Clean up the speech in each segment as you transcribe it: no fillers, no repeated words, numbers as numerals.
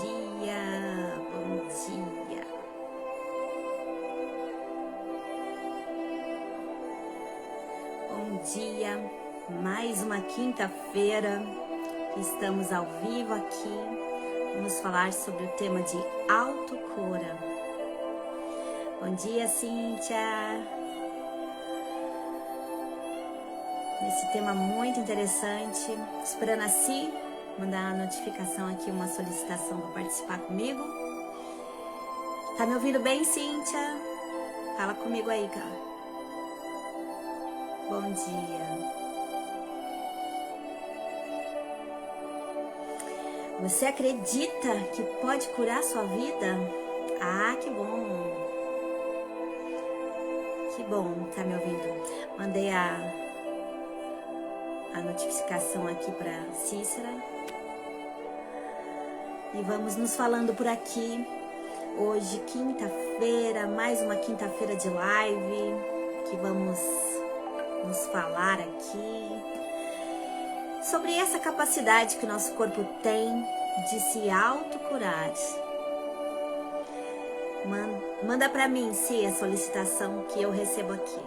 dia, bom dia. Bom dia, mais uma quinta-feira que estamos ao vivo aqui. Vamos falar sobre o tema de autocura. Bom dia, Cíntia. Esse tema muito interessante. Esperando assim, mandar a notificação aqui, uma solicitação para participar comigo. Tá me ouvindo bem, Cíntia? Fala comigo aí, cara. Bom dia. Você acredita que pode curar sua vida? Ah, que bom. Que bom, tá me ouvindo. Mandei a notificação aqui para Cícera. E vamos nos falando por aqui. Hoje, quinta-feira, mais uma quinta-feira de live, que vamos nos falar aqui sobre essa capacidade que o nosso corpo tem de se autocurar. Manda para mim, sim, a solicitação que eu recebo aqui.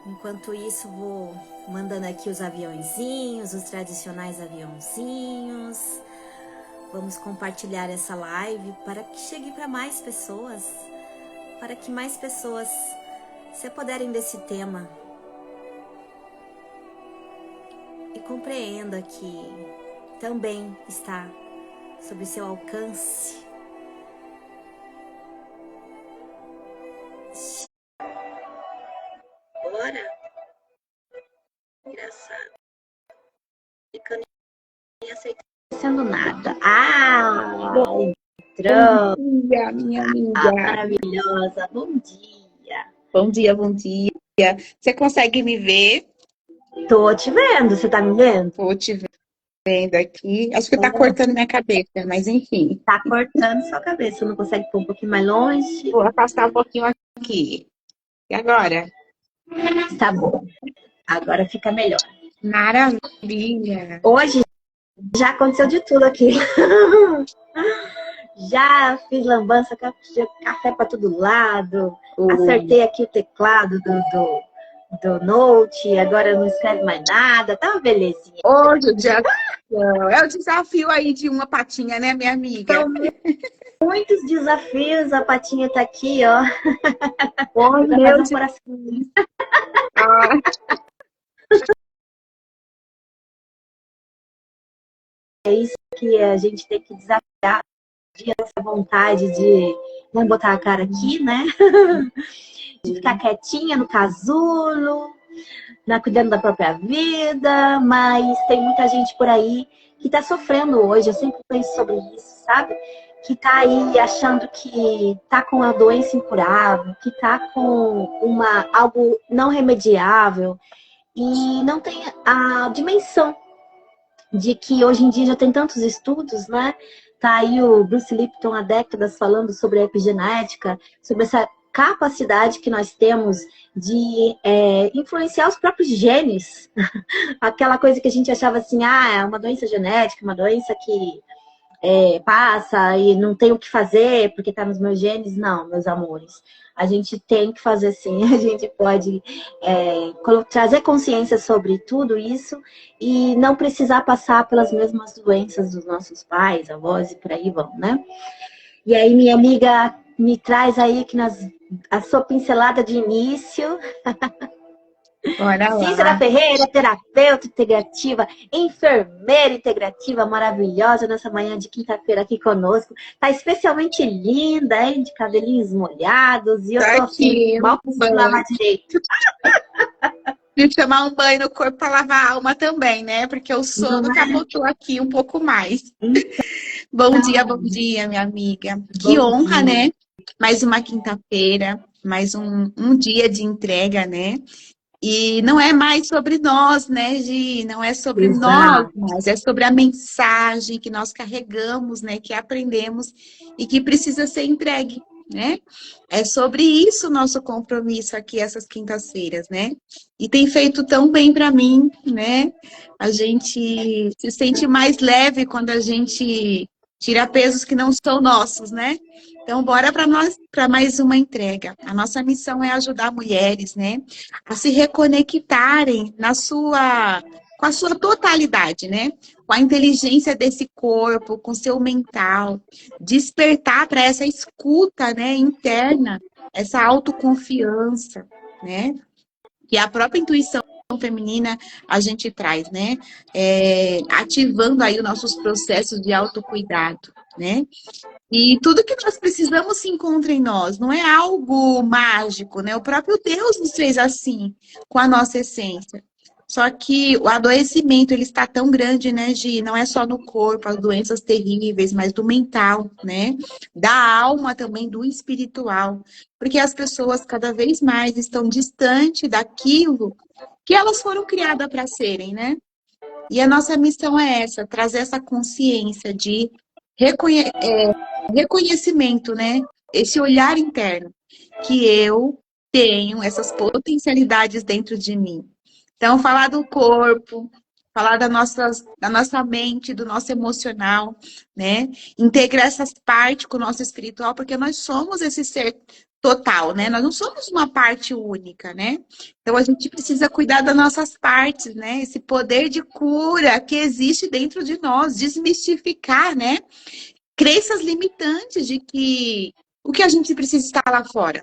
Enquanto isso, vou mandando aqui os aviãozinhos, os tradicionais aviãozinhos. Vamos compartilhar essa live para que chegue para mais pessoas, para que mais pessoas se apoderem desse tema e compreenda que também está sob seu alcance. Agora, engraçado, ficando sem aceitando nada. Entrou. Bom dia, minha amiga. Maravilhosa, bom dia. Bom dia, bom dia. Você consegue me ver? Tô te vendo, você tá me vendo? Tô te vendo aqui. Acho que tá cortando minha cabeça, mas enfim. Tá cortando sua cabeça, não consegue pôr um pouquinho mais longe? Vou afastar um pouquinho aqui. E agora? Tá bom, agora fica melhor. Maravilha. Hoje já aconteceu de tudo aqui. Já fiz lambança, café para todo lado, acertei aqui o teclado do Note, agora não escreve mais nada, tá uma belezinha. Hoje o dia é o desafio aí de uma patinha, né, minha amiga? São muitos desafios, a patinha tá aqui, ó. Oh, meu Deus. É isso que a gente tem que desafiar, essa vontade de não botar a cara aqui, né? De ficar quietinha no casulo, cuidando da própria vida, mas tem muita gente por aí que tá sofrendo hoje. Eu sempre penso sobre isso, sabe? Que tá aí achando que tá com uma doença incurável, que tá com algo não remediável e não tem a dimensão de que hoje em dia já tem tantos estudos, né? Tá aí o Bruce Lipton há décadas falando sobre a epigenética, sobre essa capacidade que nós temos de influenciar os próprios genes. Aquela coisa que a gente achava assim, é uma doença genética, uma doença que passa e não tem o que fazer porque tá nos meus genes. Não, meus amores. A gente tem que fazer sim, a gente pode trazer consciência sobre tudo isso e não precisar passar pelas mesmas doenças dos nossos pais, avós e por aí vão, né? E aí, minha amiga, me traz aí a sua pincelada de início. Cícera Ferreira, terapeuta integrativa, enfermeira integrativa maravilhosa nessa manhã de quinta-feira aqui conosco. Tá especialmente linda, hein? De cabelinhos molhados. E eu tô assim, mal consigo lavar direito. De chamar um banho no corpo para lavar a alma também, né? Porque o sono capotou aqui um pouco mais. Bom dia, minha amiga. Que honra, né? Mais uma quinta-feira, mais um dia de entrega, né? E não é mais sobre nós, né, Gi? Não é sobre nós, mas é sobre a mensagem que nós carregamos, né? Que aprendemos e que precisa ser entregue. né? É sobre isso o nosso compromisso aqui essas quintas-feiras, né? E tem feito tão bem para mim, né? A gente se sente mais leve quando a gente tira pesos que não são nossos, né? Então, bora para nós para mais uma entrega. A nossa missão é ajudar mulheres, né, a se reconectarem com a sua totalidade, né? Com a inteligência desse corpo, com seu mental, despertar para essa escuta, né, interna, essa autoconfiança, né? Que a própria intuição feminina a gente traz, né? Ativando aí os nossos processos de autocuidado, né? E tudo que nós precisamos se encontra em nós, não é algo mágico, né? O próprio Deus nos fez assim, com a nossa essência. Só que o adoecimento, ele está tão grande, né, Gi? Não é só no corpo, as doenças terríveis, mas do mental, né? Da alma também, do espiritual. Porque as pessoas cada vez mais estão distantes daquilo que elas foram criadas para serem, né? E a nossa missão é essa, trazer essa consciência de reconhecimento, né? Esse olhar interno, que eu tenho essas potencialidades dentro de mim. Então, falar do corpo, falar da nossa mente, do nosso emocional, né? Integrar essas partes com o nosso espiritual, porque nós somos esse ser total, né? Nós não somos uma parte única, né? Então, a gente precisa cuidar das nossas partes, né? Esse poder de cura que existe dentro de nós, desmistificar, né? Crenças limitantes de que o que a gente precisa estar lá fora,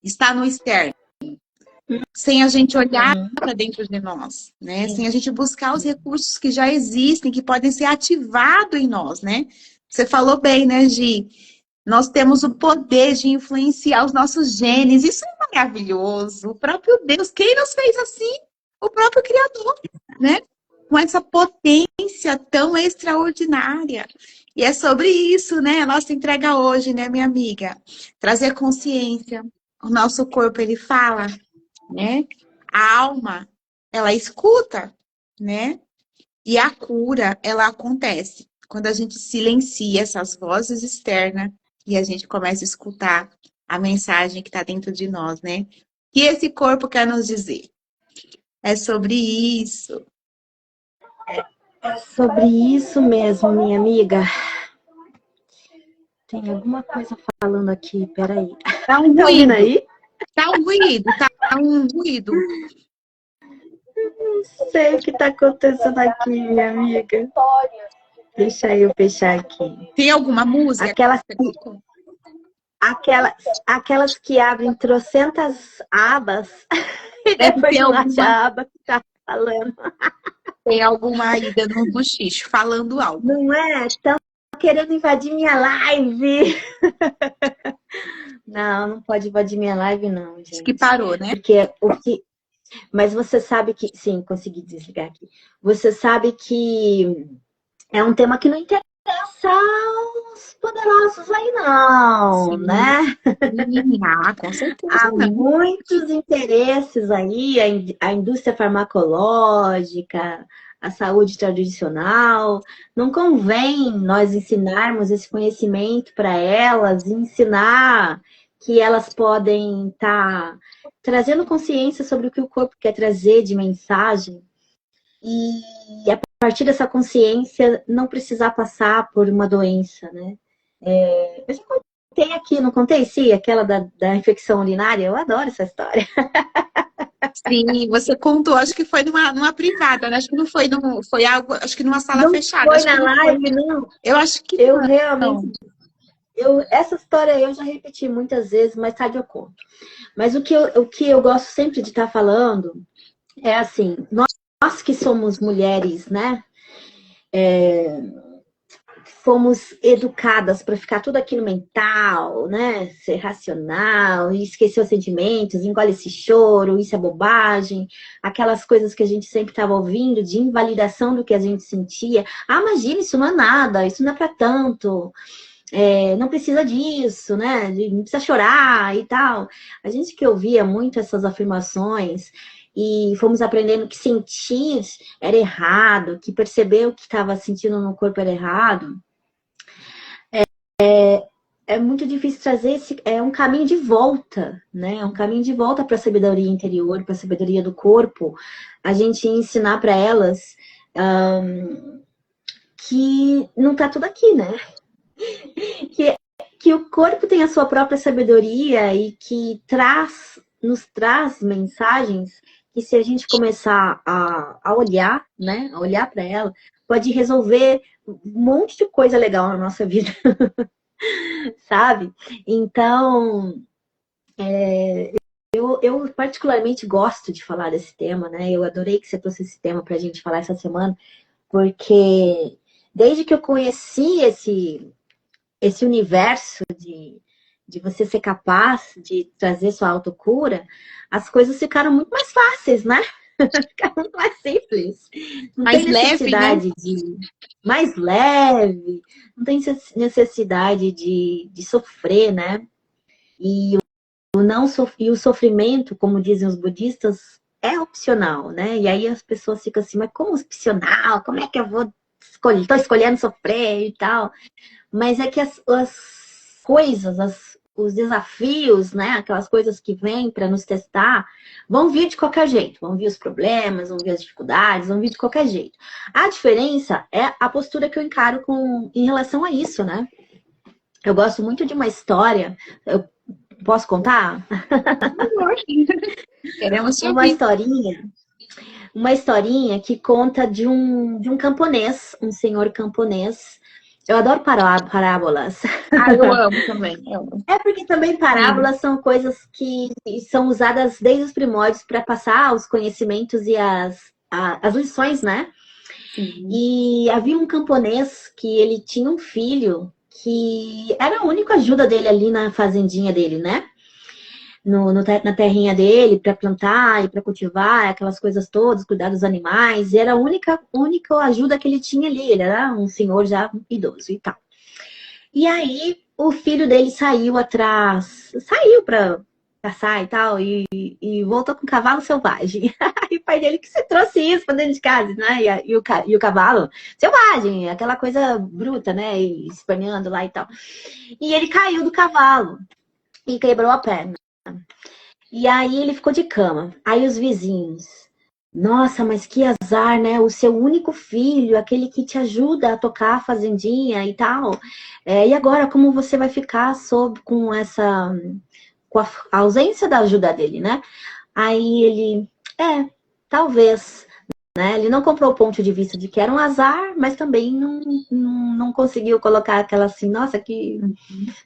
está no externo, sem a gente olhar para dentro de nós, né? Sem a gente buscar os recursos que já existem, que podem ser ativados em nós, né? Você falou bem, né, Gi? Nós temos o poder de influenciar os nossos genes. Isso é maravilhoso. O próprio Deus, quem nos fez assim? O próprio Criador, né? Com essa potência tão extraordinária. E é sobre isso, né? A nossa entrega hoje, né, minha amiga? Trazer consciência. O nosso corpo, ele fala, né? A alma, ela escuta, né? E a cura, ela acontece quando a gente silencia essas vozes externas e a gente começa a escutar a mensagem que está dentro de nós, né? Que esse corpo quer nos dizer. É sobre isso. É sobre isso mesmo, minha amiga. Tem alguma coisa falando aqui, peraí. Tá um Tá ouvindo ruído. aí? Tá um ruído, tá um ruído. Não sei o que tá acontecendo aqui, minha amiga. Deixa eu fechar aqui. Tem alguma música? Aquelas que abrem trocentas abas e Deve depois ter não acha alguma, a aba que tá falando. tem alguma ida no bochicho, falando algo. Não é? Estão querendo invadir minha live. Não, não pode invadir minha live, não, gente. Acho que parou, né? Porque mas você sabe que... Sim, consegui desligar aqui. Você sabe que é um tema que não interessa aos poderosos aí, não, Sim. né? Ah, com certeza. Há Não. muitos interesses aí, a indústria farmacológica, a saúde tradicional. Não convém nós ensinarmos esse conhecimento para elas, ensinar que elas podem estar trazendo consciência sobre o que o corpo quer trazer de mensagem. E a partir dessa consciência, não precisar passar por uma doença, né? Eu já contei aqui, não contei? Sim, aquela da infecção urinária. Eu adoro essa história. Sim, você contou, acho que foi numa privada, né? Acho que não foi, foi algo, acho que numa sala Não fechada. foi Acho que na não live, foi. não. Eu acho que Eu não. realmente... essa história eu já repeti muitas vezes, mais tarde eu conto. Mas o que eu gosto sempre de estar falando é assim, nós que somos mulheres, né? Fomos educadas para ficar tudo aquilo mental, né? Ser racional, esquecer os sentimentos, engole esse choro, isso é bobagem. Aquelas coisas que a gente sempre estava ouvindo de invalidação do que a gente sentia. Ah, imagina, isso não é nada, isso não é para tanto. Não precisa disso, né? Não precisa chorar e tal. A gente que ouvia muito essas afirmações e fomos aprendendo que sentir era errado, que perceber o que estava sentindo no corpo era errado. é muito difícil trazer é um caminho de volta, né? É um caminho de volta para a sabedoria interior, para a sabedoria do corpo. A gente ensinar para elas que não está tudo aqui, né? Que o corpo tem a sua própria sabedoria e que nos traz mensagens que, se a gente começar a olhar, né? A olhar para ela, pode resolver um monte de coisa legal na nossa vida. Sabe? Então, eu particularmente gosto de falar desse tema, né? Eu adorei que você trouxe esse tema para a gente falar essa semana, porque desde que eu conheci esse universo de você ser capaz de trazer sua autocura, as coisas ficaram muito mais fáceis, né? Ficaram muito mais simples. Não Mais tem necessidade leve, né? mais leve, não tem necessidade de sofrer, né? E o sofrimento, como dizem os budistas, é opcional, né? E aí as pessoas ficam assim, mas como opcional? Como é que eu vou escolher? Estou escolhendo sofrer e tal. Mas é que as coisas, os desafios, né? Aquelas coisas que vêm para nos testar, vão vir de qualquer jeito. Vão vir os problemas, vão vir as dificuldades, vão vir de qualquer jeito. A diferença é a postura que eu encaro em relação a isso, né? Eu gosto muito de uma história. Eu posso contar? Queremos te Uma ouvir. historinha. Uma historinha que conta de um camponês, um senhor camponês. Eu adoro parábolas. Ah, eu amo também. Eu amo. É porque também parábolas são coisas que são usadas desde os primórdios para passar os conhecimentos e as lições, né? Sim. E havia um camponês que ele tinha um filho que era a única ajuda dele ali na fazendinha dele, né? Na terrinha dele, para plantar e para cultivar, aquelas coisas todas, cuidar dos animais. E era a única ajuda que ele tinha ali. Ele era um senhor já idoso e tal. E aí o filho dele saiu para caçar e tal, e voltou com um cavalo selvagem. Aí o pai dele, que você trouxe isso para dentro de casa, né? E o cavalo selvagem, aquela coisa bruta, né? E espanhando lá e tal. E ele caiu do cavalo e quebrou a perna. E aí ele ficou de cama. Aí os vizinhos, nossa, mas que azar, né? O seu único filho, aquele que te ajuda a tocar a fazendinha e tal. E agora, como você vai ficar com a ausência da ajuda dele, né? Aí ele, talvez, né? Ele não comprou o ponto de vista de que era um azar, mas também não conseguiu colocar aquela assim, nossa, que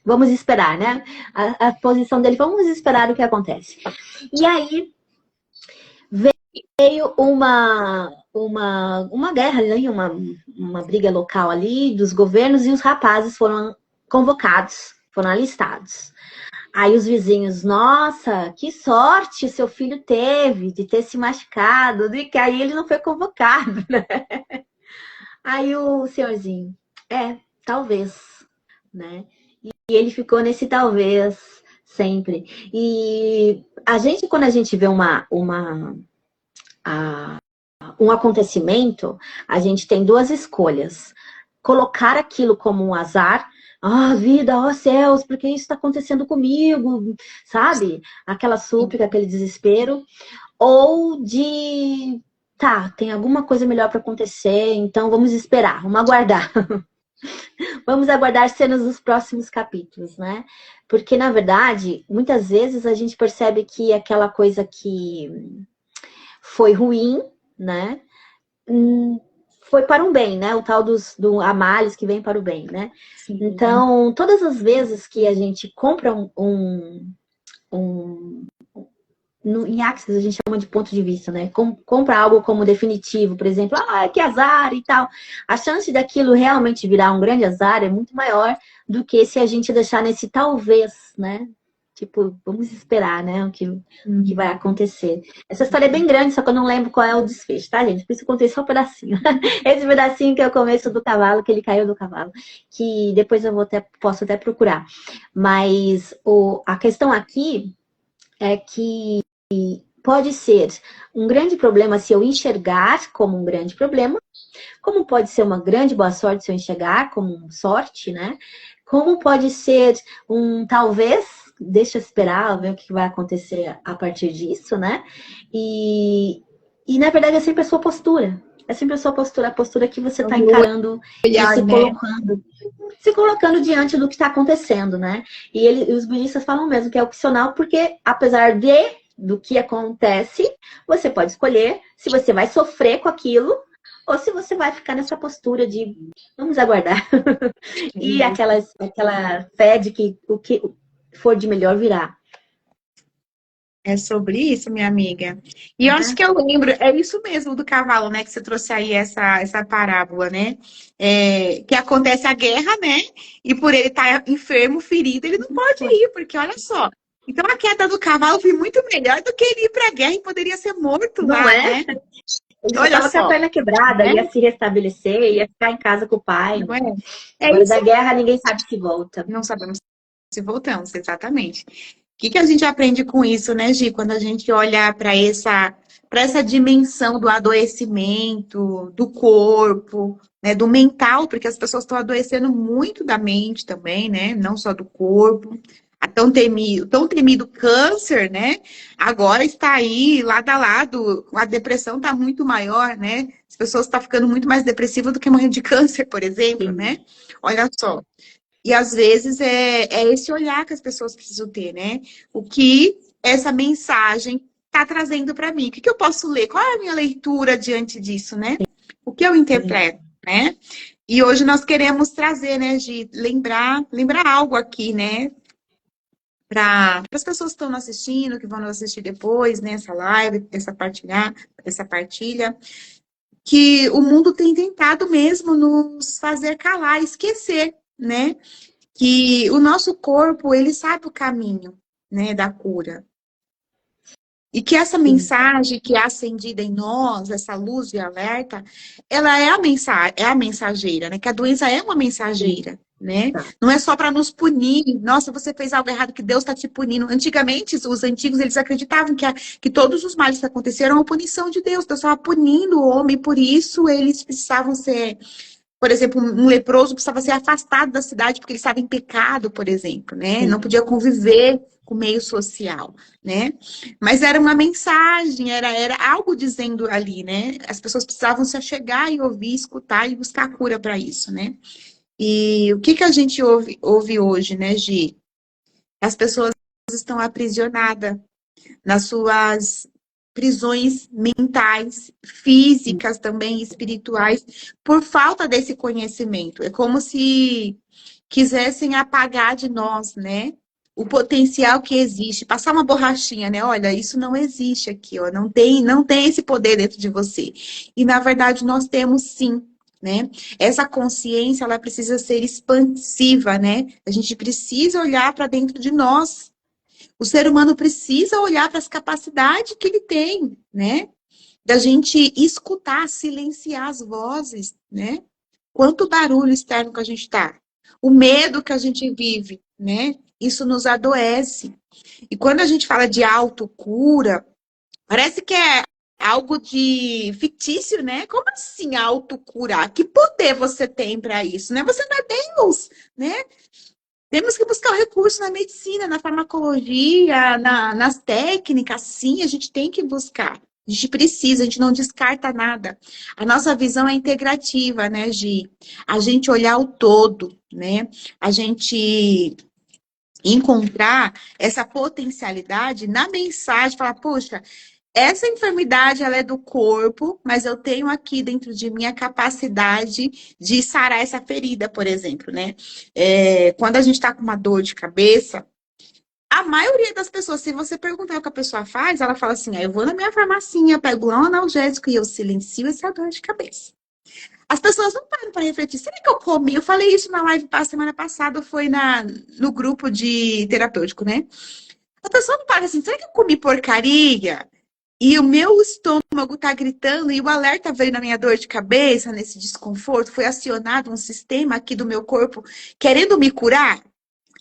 vamos esperar, né? A posição dele, vamos esperar o que acontece. E aí veio uma guerra ali, uma briga local ali dos governos, e os rapazes foram convocados, foram alistados. Aí os vizinhos, nossa, que sorte seu filho teve de ter se machucado, de que aí ele não foi convocado, né? Aí o senhorzinho, talvez, né? E ele ficou nesse talvez sempre. E quando a gente vê um acontecimento, a gente tem duas escolhas. Colocar aquilo como um azar. Ah, vida, ó céus, por que isso está acontecendo comigo? Sabe? Aquela súplica, aquele desespero. Ou tem alguma coisa melhor para acontecer, então vamos esperar, vamos aguardar. Vamos aguardar cenas dos próximos capítulos, né? Porque, na verdade, muitas vezes a gente percebe que aquela coisa que foi ruim, né? Foi para um bem, né? O tal do a males que vem para o bem, né? Sim. Então, todas as vezes que a gente compra em Axis a gente chama de ponto de vista, né? Compra algo como definitivo, por exemplo, que azar e tal. A chance daquilo realmente virar um grande azar é muito maior do que se a gente deixar nesse talvez, né? Tipo, vamos esperar, né? O que vai acontecer. Essa história é bem grande, só que eu não lembro qual é o desfecho, tá, gente? Por isso eu contei só um pedacinho. Esse pedacinho que é o começo do cavalo, que ele caiu do cavalo. Que depois eu posso até procurar. Mas a questão aqui é que pode ser um grande problema se eu enxergar como um grande problema, como pode ser uma grande boa sorte se eu enxergar como sorte, né? como pode ser talvez, deixa eu esperar, ver o que vai acontecer a partir disso, né? E na verdade é sempre a sua postura. É sempre a sua postura, a postura que você está encarando e Olhar, né? se colocando diante do que está acontecendo, né? E os budistas falam mesmo que é opcional, porque apesar do que acontece, você pode escolher se você vai sofrer com aquilo ou se você vai ficar nessa postura de vamos aguardar. E aquela fé de que o que for de melhor virá. É sobre isso, minha amiga. E eu acho que eu lembro, é isso mesmo do cavalo, né? Que você trouxe aí essa parábola, né? Que acontece a guerra, né? E por ele estar enfermo, ferido, ele não pode ir, porque olha só. Então a queda do cavalo foi muito melhor do que ele ir para a guerra e poderia ser morto Não lá, é? né? Ele já Olha estava com a só. perna quebrada, Né? ia se restabelecer, ia ficar em casa com o pai. Não é? É Agora isso. da guerra ninguém sabe se volta. Não sabemos se voltamos, exatamente. O que a gente aprende com isso, né, Gi? Quando a gente olha para essa dimensão do adoecimento, do corpo, né, do mental, porque as pessoas estão adoecendo muito da mente também, né? Não só do corpo. A tão temido câncer, né? Agora está aí lado a lado, a depressão está muito maior, né? As pessoas estão ficando muito mais depressivas do que morrendo de câncer, por exemplo, Sim. né? Olha só. E às vezes é esse olhar que as pessoas precisam ter, né? O que essa mensagem está trazendo para mim? O que eu posso ler? Qual é a minha leitura diante disso, né? O que eu interpreto, né? E hoje nós queremos trazer, né, de lembrar algo aqui, né? Para as pessoas que estão nos assistindo, que vão nos assistir depois, né? Essa live, essa partilha, que o mundo tem tentado mesmo nos fazer calar, esquecer, né? Que o nosso corpo, ele sabe o caminho, né, da cura. E que essa mensagem que é acendida em nós, essa luz de alerta, ela é a mensageira, né? Que a doença é uma mensageira, né? Não é só para nos punir. Nossa, você fez algo errado, que Deus está te punindo. Antigamente, os antigos, eles acreditavam que todos os males que aconteceram eram a punição de Deus. Deus estava punindo o homem, por isso eles precisavam ser... Por exemplo, um leproso precisava ser afastado da cidade porque ele estava em pecado, por exemplo, né? Não podia conviver com o meio social, né? Mas era uma mensagem, era algo dizendo ali, né? As pessoas precisavam se achegar e ouvir, escutar e buscar cura para isso, né? E o que a gente ouve hoje, né, Gi? As pessoas estão aprisionadas nas suas prisões mentais, físicas também, espirituais, por falta desse conhecimento. É como se quisessem apagar de nós, né? O potencial que existe, passar uma borrachinha, né? Olha, isso não existe aqui, ó, não tem esse poder dentro de você. E na verdade nós temos sim, né? Essa consciência, ela precisa ser expansiva, né? A gente precisa olhar para dentro de nós. O ser humano precisa olhar para as capacidades que ele tem, né? Da gente escutar, silenciar as vozes, né? Quanto barulho externo que a gente tá. O medo que a gente vive, né? Isso nos adoece. E quando a gente fala de autocura, parece que é algo de fictício, né? Como assim autocurar? Que poder você tem para isso, né? Você não é Deus, né? Temos que buscar o recurso na medicina, na farmacologia, nas técnicas, sim, a gente tem que buscar. A gente precisa, a gente não descarta nada. A nossa visão é integrativa, né, Gi? A gente olhar o todo, né? A gente encontrar essa potencialidade na mensagem, falar, poxa, essa enfermidade, ela é do corpo, mas eu tenho aqui dentro de mim a capacidade de sarar essa ferida, por exemplo, né? Quando a gente tá com uma dor de cabeça, a maioria das pessoas, se você perguntar o que a pessoa faz, ela fala assim, eu vou na minha farmacinha, pego lá um analgésico e eu silencio essa dor de cabeça. As pessoas não param para refletir. Será que eu comi? Eu falei isso na live semana passada, foi no grupo de terapêutico, né? A pessoa não para assim, será que eu comi porcaria? E o meu estômago tá gritando e o alerta veio na minha dor de cabeça, nesse desconforto, foi acionado um sistema aqui do meu corpo querendo me curar.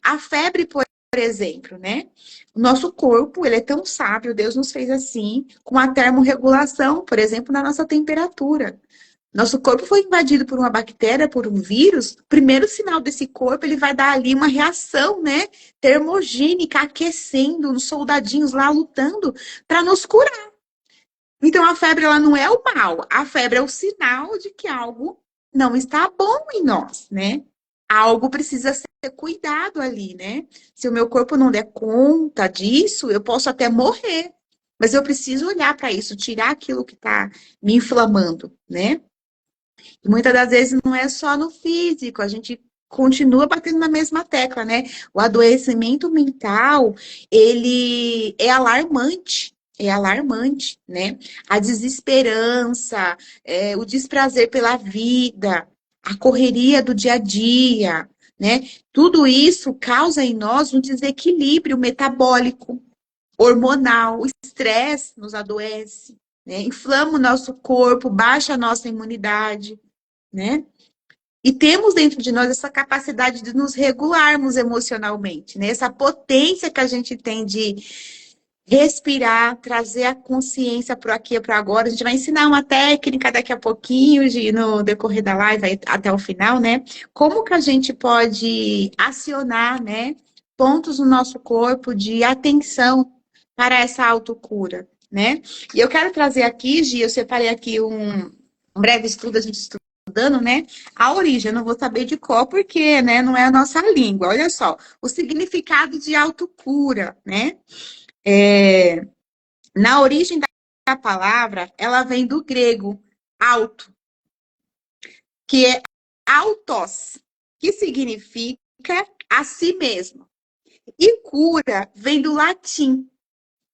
A febre, por exemplo, né? O nosso corpo, ele é tão sábio, Deus nos fez assim, com a termorregulação, por exemplo, na nossa temperatura. Nosso corpo foi invadido por uma bactéria, por um vírus. O primeiro sinal desse corpo, ele vai dar ali uma reação, né? Termogênica, aquecendo, os soldadinhos lá lutando para nos curar. Então, a febre, ela não é o mal. A febre é o sinal de que algo não está bom em nós, né? Algo precisa ser cuidado ali, né? Se o meu corpo não der conta disso, eu posso até morrer. Mas eu preciso olhar para isso, tirar aquilo que está me inflamando, né? E muitas das vezes não é só no físico, a gente continua batendo na mesma tecla, né? O adoecimento mental, ele é alarmante, né? A desesperança, o desprazer pela vida, a correria do dia a dia, né? Tudo isso causa em nós um desequilíbrio metabólico, hormonal, o estresse nos adoece, né? Inflama o nosso corpo, baixa a nossa imunidade, né? E temos dentro de nós essa capacidade de nos regularmos emocionalmente, né? Essa potência que a gente tem de respirar, trazer a consciência para o aqui e para agora. A gente vai ensinar uma técnica daqui a pouquinho, no decorrer da live, até o final, né? Como que a gente pode acionar, né? Pontos no nosso corpo de atenção para essa autocura, né? E eu quero trazer aqui, Gi, eu separei aqui um breve estudo, a gente estudando, né? A origem, eu não vou saber de qual, porque, né, não é a nossa língua. Olha só, o significado de autocura, né? Na origem da palavra, ela vem do grego auto, que é autos, que significa a si mesmo. E cura vem do latim,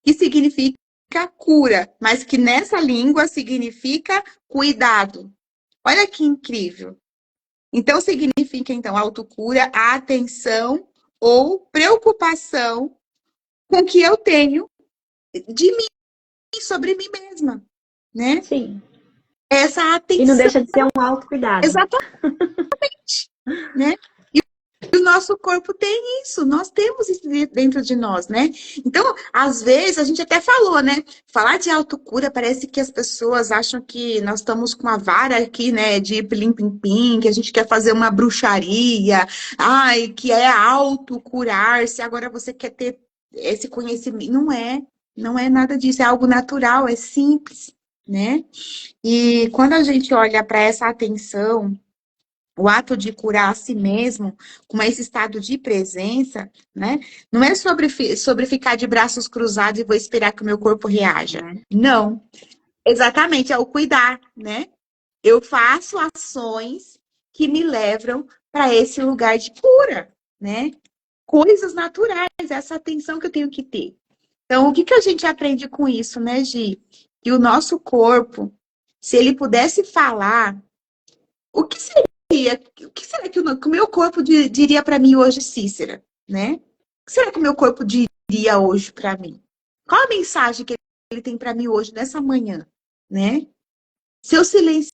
que significa cura, mas que nessa língua significa cuidado. Olha que incrível. Então, significa, então, autocura, a atenção ou preocupação com o que eu tenho de mim, sobre mim mesma, né? Sim. Essa atenção. E não deixa de ser um autocuidado. Exatamente, né? E o nosso corpo tem isso, nós temos isso dentro de nós, né? Então, às vezes, a gente até falou, né? Falar de autocura parece que as pessoas acham que nós estamos com uma vara aqui, né? De plim-pim-pim, que a gente quer fazer uma bruxaria, ai, que é autocurar-se, agora você quer ter esse conhecimento. Não é nada disso, é algo natural, é simples, né? E quando a gente olha para essa atenção, o ato de curar a si mesmo, com esse estado de presença, né? Não é sobre ficar de braços cruzados e vou esperar que o meu corpo reaja. Não. Exatamente, é o cuidar, né? Eu faço ações que me levam para esse lugar de cura, né? Coisas naturais, essa atenção que eu tenho que ter. Então, o que a gente aprende com isso, né, Gi? Que o nosso corpo, se ele pudesse falar, o que será que o meu corpo diria para mim hoje, Cícera, né? O que será que o meu corpo diria hoje para mim? Qual a mensagem que ele tem para mim hoje, nessa manhã, né? Se eu silenciar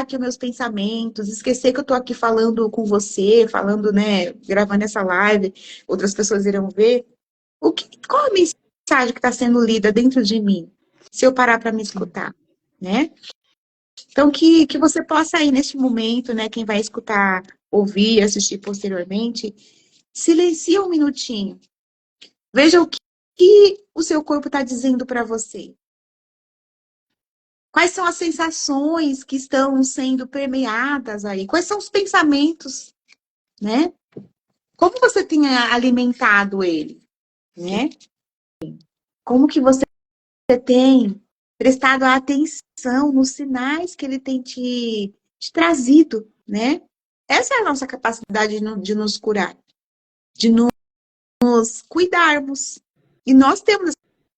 aqui os meus pensamentos, esquecer que eu tô aqui falando com você, falando, né, gravando essa live, outras pessoas irão ver, qual a mensagem que está sendo lida dentro de mim, se eu parar para me escutar, né? Então, que você possa aí neste momento, né, quem vai escutar, ouvir, assistir posteriormente, silencia um minutinho. Veja que o seu corpo está dizendo para você. Quais são as sensações que estão sendo permeadas aí? Quais são os pensamentos, né? Como você tem alimentado ele, né? Como que você tem prestado atenção nos sinais que ele tem te trazido, né? Essa é a nossa capacidade de nos curar, de nos cuidarmos. E nós temos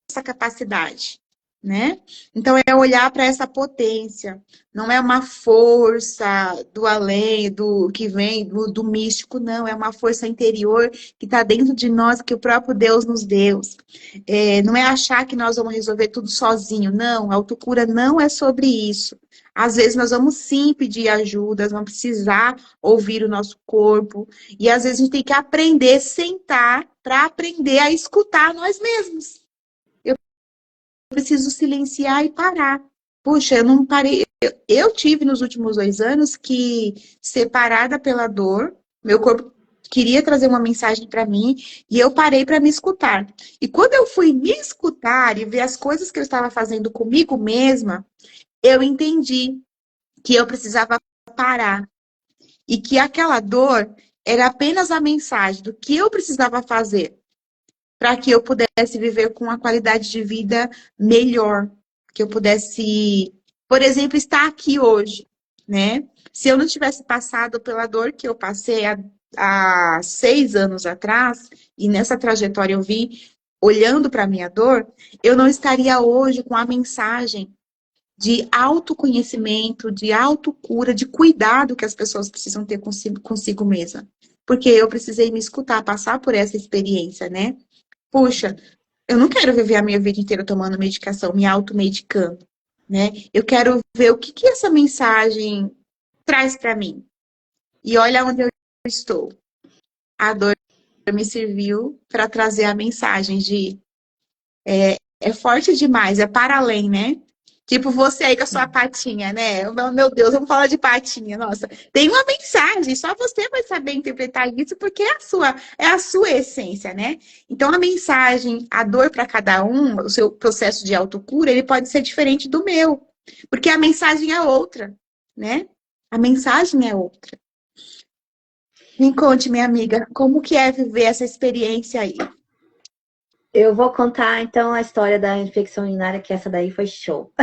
essa capacidade, né? Então, é olhar para essa potência. Não é uma força do além, do que vem do místico, não. É uma força interior que está dentro de nós, que o próprio Deus nos deu. Não é achar que nós vamos resolver tudo sozinho. Não, a autocura não é sobre isso. Às vezes nós vamos sim pedir ajuda, vamos precisar ouvir o nosso corpo. E às vezes a gente tem que aprender, sentar, para aprender a escutar nós mesmos. Eu preciso silenciar e parar. puxa, eu não parei. Eu tive nos últimos 2 anos que, separada pela dor, meu corpo queria trazer uma mensagem para mim e eu parei para me escutar. E quando eu fui me escutar e ver as coisas que eu estava fazendo comigo mesma, eu entendi que eu precisava parar e que aquela dor era apenas a mensagem do que eu precisava fazer para que eu pudesse viver com uma qualidade de vida melhor, que eu pudesse, por exemplo, estar aqui hoje, né? Se eu não tivesse passado pela dor que eu passei há 6 anos atrás, e nessa trajetória eu vi, olhando para a minha dor, eu não estaria hoje com a mensagem de autoconhecimento, de autocura, de cuidado que as pessoas precisam ter consigo mesma. Porque eu precisei me escutar, passar por essa experiência, né? Puxa, eu não quero viver a minha vida inteira tomando medicação, me automedicando, né? Eu quero ver o que que essa mensagem traz para mim. E olha onde eu estou. A dor me serviu para trazer a mensagem de é forte demais, é para além, né? Tipo você aí com a sua patinha, né? Meu Deus, vamos falar de patinha. Nossa, tem uma mensagem, só você vai saber interpretar isso porque é a sua essência, né? Então a mensagem, a dor para cada um, o seu processo de autocura, ele pode ser diferente do meu, porque a mensagem é outra, né? A mensagem é outra. Me conte, minha amiga, como que é viver essa experiência aí? Eu vou contar, então, a história da infecção urinária, que essa daí foi show.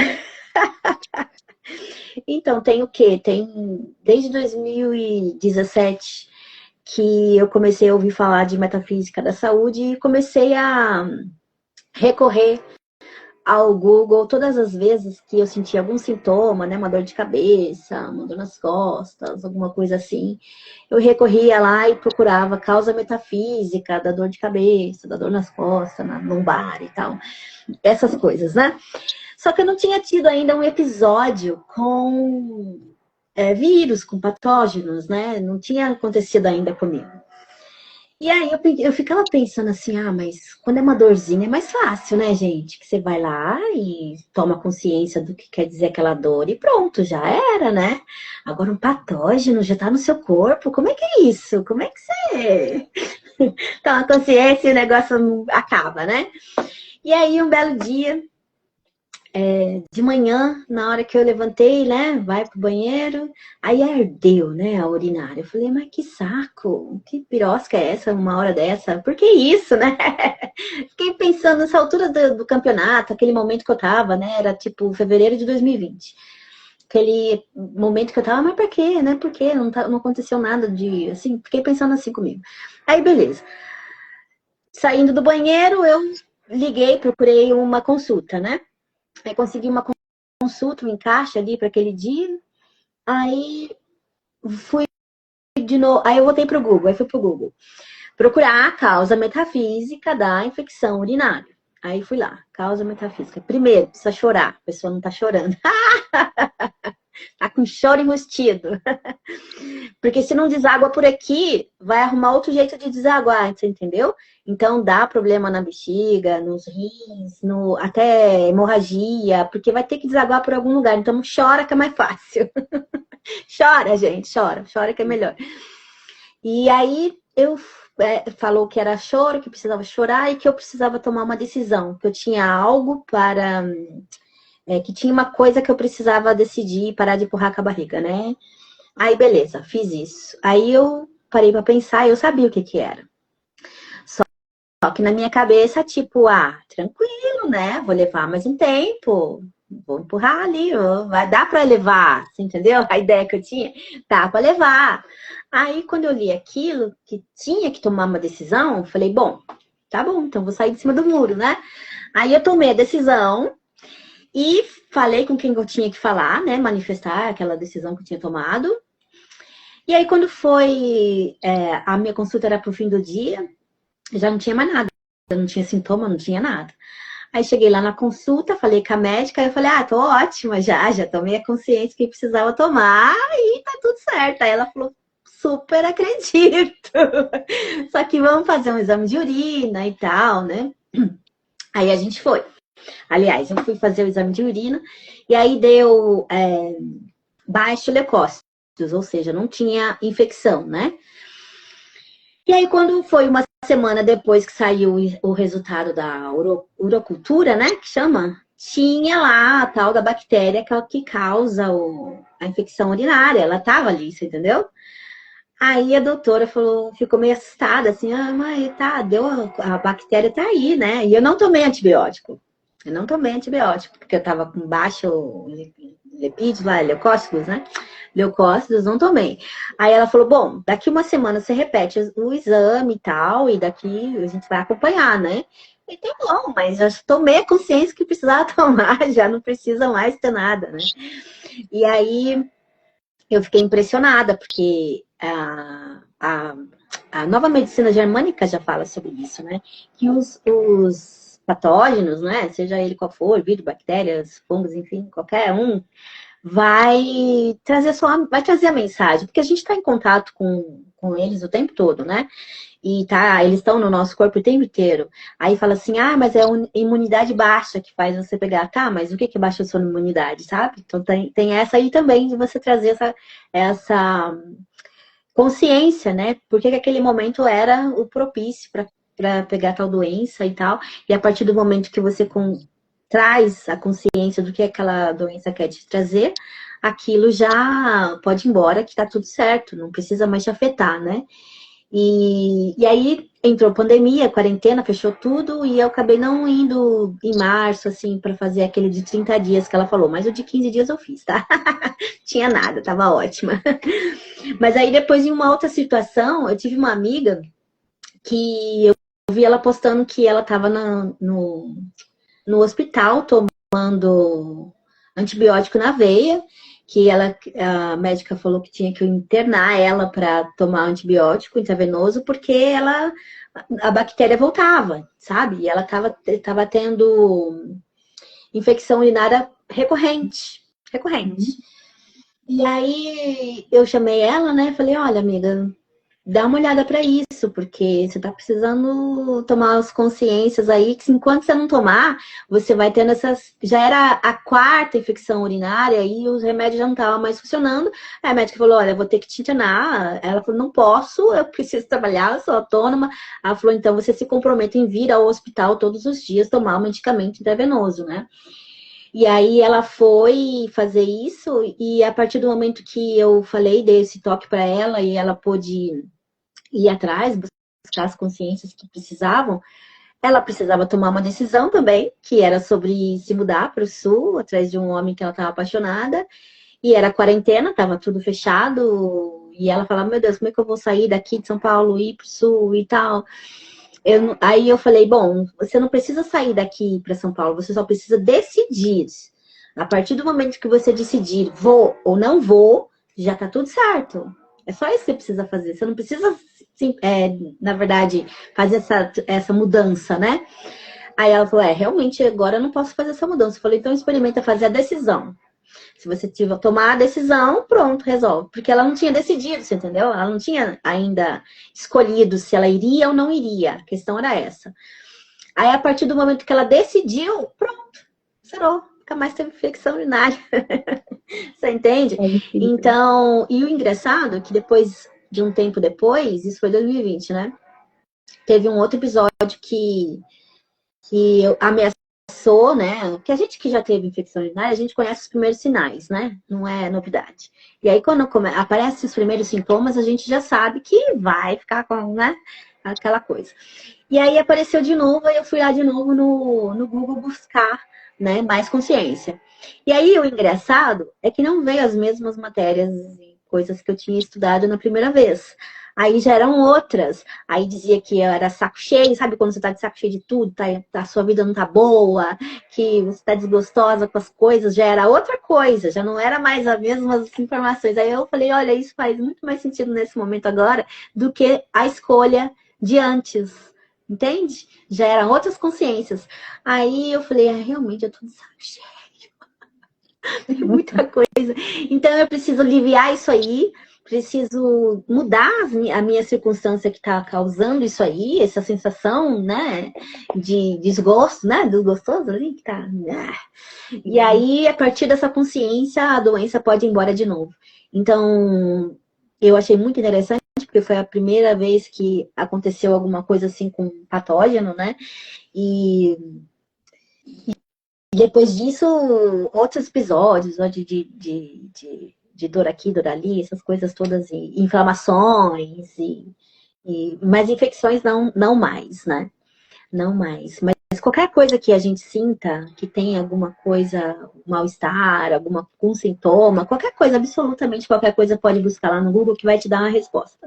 Então, tem o quê? Tem desde 2017 que eu comecei a ouvir falar de metafísica da saúde e comecei a recorrer ao Google todas as vezes que eu sentia algum sintoma, né, uma dor de cabeça, uma dor nas costas, alguma coisa assim, eu recorria lá e procurava causa metafísica da dor de cabeça, da dor nas costas, na lombar e tal, essas coisas, né? Só que eu não tinha tido ainda um episódio com vírus, com patógenos, né? Não tinha acontecido ainda comigo. E aí eu ficava pensando assim, mas quando é uma dorzinha é mais fácil, né, gente? Que você vai lá e toma consciência do que quer dizer aquela dor e pronto, já era, né? Agora um patógeno já tá no seu corpo, como é que é isso? Como é que você... Então a consciência e o negócio acaba, né? E aí um belo dia, de manhã, na hora que eu levantei, né, vai pro banheiro, aí ardeu, né, a urinária. Eu falei, mas que saco, que pirosca é essa, uma hora dessa? Por que isso, né? Fiquei pensando nessa altura do campeonato, aquele momento que eu tava, né, era tipo fevereiro de 2020. Aquele momento que eu tava, mas por quê, né, por quê? Não aconteceu nada de, assim, fiquei pensando assim comigo. Aí, beleza. Saindo do banheiro, eu liguei, procurei uma consulta, né? Aí consegui uma consulta, um encaixe ali para aquele dia. Aí fui de novo. Aí eu voltei pro Google. Aí fui pro Google procurar a causa metafísica da infecção urinária. Aí fui lá, causa metafísica. Primeiro, precisa chorar. A pessoa não tá chorando. Tá com choro enrustido. Porque se não deságua por aqui, vai arrumar outro jeito de desaguar, você entendeu? Então dá problema na bexiga, nos rins, até hemorragia, porque vai ter que desaguar por algum lugar. Então chora que é mais fácil. Chora, gente, chora que é melhor. E aí eu falou que era choro, que precisava chorar e que eu precisava tomar uma decisão, que eu tinha algo para... que tinha uma coisa que eu precisava decidir, parar de empurrar com a barriga, né? Aí, beleza, fiz isso. Aí eu parei pra pensar e eu sabia o que que era. Só que na minha cabeça, tipo, tranquilo, né? Vou levar mais um tempo. Vou empurrar ali, vai dar pra levar, você entendeu? A ideia que eu tinha, dá pra levar. Aí, quando eu li aquilo, que tinha que tomar uma decisão, falei, bom, tá bom, então vou sair de cima do muro, né? Aí eu tomei a decisão e falei com quem eu tinha que falar, né? Manifestar aquela decisão que eu tinha tomado. E aí, quando foi... a minha consulta era pro fim do dia, já não tinha mais nada. Eu não tinha sintoma, não tinha nada. Aí cheguei lá na consulta, falei com a médica, aí eu falei, tô ótima já tomei a consciência que precisava tomar e tá tudo certo. Aí ela falou, super acredito. Só que vamos fazer um exame de urina e tal, né? Aí a gente foi. Aliás, eu fui fazer o exame de urina e aí deu baixo leucócitos, ou seja, não tinha infecção, né? E aí, quando foi uma semana depois que saiu o resultado da urocultura, né, que chama, tinha lá a tal da bactéria que causa a infecção urinária. Ela tava ali, você entendeu? Aí a doutora falou, ficou meio assustada, assim, ah, mãe, tá, a bactéria tá aí, né? E eu não tomei antibiótico. Eu não tomei antibiótico, porque eu tava com baixo lipídios lá, leucócitos, né? Leucócitos, não tomei. Aí ela falou, bom, daqui uma semana você repete o exame e tal, e daqui a gente vai acompanhar, né? E tá bom, mas eu tomei a consciência que precisava tomar, já não precisa mais ter nada, né? E aí eu fiquei impressionada, porque a nova medicina germânica já fala sobre isso, né? Que os patógenos, né? Seja ele qual for, vírus, bactérias, fungos, enfim, qualquer um, vai trazer a mensagem, porque a gente está em contato com eles o tempo todo, né? E eles estão no nosso corpo o tempo inteiro. Aí fala assim, ah, mas é a imunidade baixa que faz você pegar. Tá, mas o que baixa a sua imunidade, sabe? Então tem essa aí também de você trazer essa consciência, né? Porque aquele momento era o propício para pegar tal doença e tal. E a partir do momento que você traz a consciência do que aquela doença quer te trazer, aquilo já pode ir embora, que tá tudo certo, não precisa mais te afetar, né? E aí entrou pandemia, quarentena, fechou tudo, e eu acabei não indo em março, assim, para fazer aquele de 30 dias que ela falou, mas o de 15 dias eu fiz, tá? Tinha nada, tava ótima. Mas aí depois, em uma outra situação, eu tive uma amiga que eu vi ela postando que ela tava no hospital tomando antibiótico na veia, que a médica falou que tinha que internar ela para tomar antibiótico intravenoso, porque a bactéria voltava, sabe? E ela estava tendo infecção urinária recorrente. E aí eu chamei ela, né? Falei, olha, amiga, dá uma olhada para isso, porque você tá precisando tomar as consciências aí, que enquanto você não tomar, você vai tendo essas... Já era a quarta infecção urinária e os remédios já não estavam mais funcionando. Aí a médica falou, olha, eu vou ter que te internar. Ela falou, não posso, eu preciso trabalhar, eu sou autônoma. Ela falou, então você se compromete em vir ao hospital todos os dias tomar um medicamento intravenoso, né? E aí ela foi fazer isso e a partir do momento que eu falei, dei esse toque para ela e ela pôde ir atrás, buscar as consciências que precisavam, ela precisava tomar uma decisão também, que era sobre se mudar para o sul, atrás de um homem que ela estava apaixonada, e era quarentena, estava tudo fechado, e ela falava, meu Deus, como é que eu vou sair daqui de São Paulo, ir para o sul e tal? Aí eu falei, bom, você não precisa sair daqui para São Paulo, você só precisa decidir. A partir do momento que você decidir, vou ou não vou, já tá tudo certo. É só isso que você precisa fazer. Você não precisa, na verdade, fazer essa mudança, né? Aí ela falou, realmente agora eu não posso fazer essa mudança. Eu falei, então experimenta fazer a decisão. Se você tiver tomar a decisão, pronto, resolve. Porque ela não tinha decidido, você entendeu? Ela não tinha ainda escolhido se ela iria ou não iria. A questão era essa. Aí, a partir do momento que ela decidiu, pronto, zerou. Nunca mais teve infecção urinária. Você entende? Então, e o engraçado é que depois de um tempo depois, isso foi 2020, né? Teve um outro episódio que ameaçou, né? Que a gente que já teve infecção urinária, a gente conhece os primeiros sinais, né? Não é novidade. E aí, quando aparecem os primeiros sintomas, a gente já sabe que vai ficar com, né? Aquela coisa. E aí apareceu de novo, e eu fui lá de novo no Google buscar, né, mais consciência. E aí o engraçado é que não veio as mesmas matérias e coisas que eu tinha estudado na primeira vez. Aí já eram outras. Aí dizia que eu era saco cheio, sabe quando você tá de saco cheio de tudo, a sua vida não tá boa, que você tá desgostosa com as coisas, já era outra coisa, já não era mais as mesmas informações. Aí eu falei, olha, isso faz muito mais sentido nesse momento agora do que a escolha de antes. Entende? Já eram outras consciências. Aí eu falei, realmente eu tô de saco cheio. Muita coisa. Então eu preciso aliviar isso aí preciso mudar a minha circunstância que está causando isso aí, essa sensação, né, de desgosto, né, do gostoso ali que tá, né? E aí, a partir dessa consciência, a doença pode ir embora de novo. Então, eu achei muito interessante, porque foi a primeira vez que aconteceu alguma coisa assim com patógeno, né? E depois disso, outros episódios de dor aqui, dor ali, essas coisas todas, e inflamações, mas infecções não mais, né? Não mais. Mas qualquer coisa que a gente sinta, que tem alguma coisa, mal-estar, algum sintoma, qualquer coisa, absolutamente qualquer coisa, pode buscar lá no Google que vai te dar uma resposta.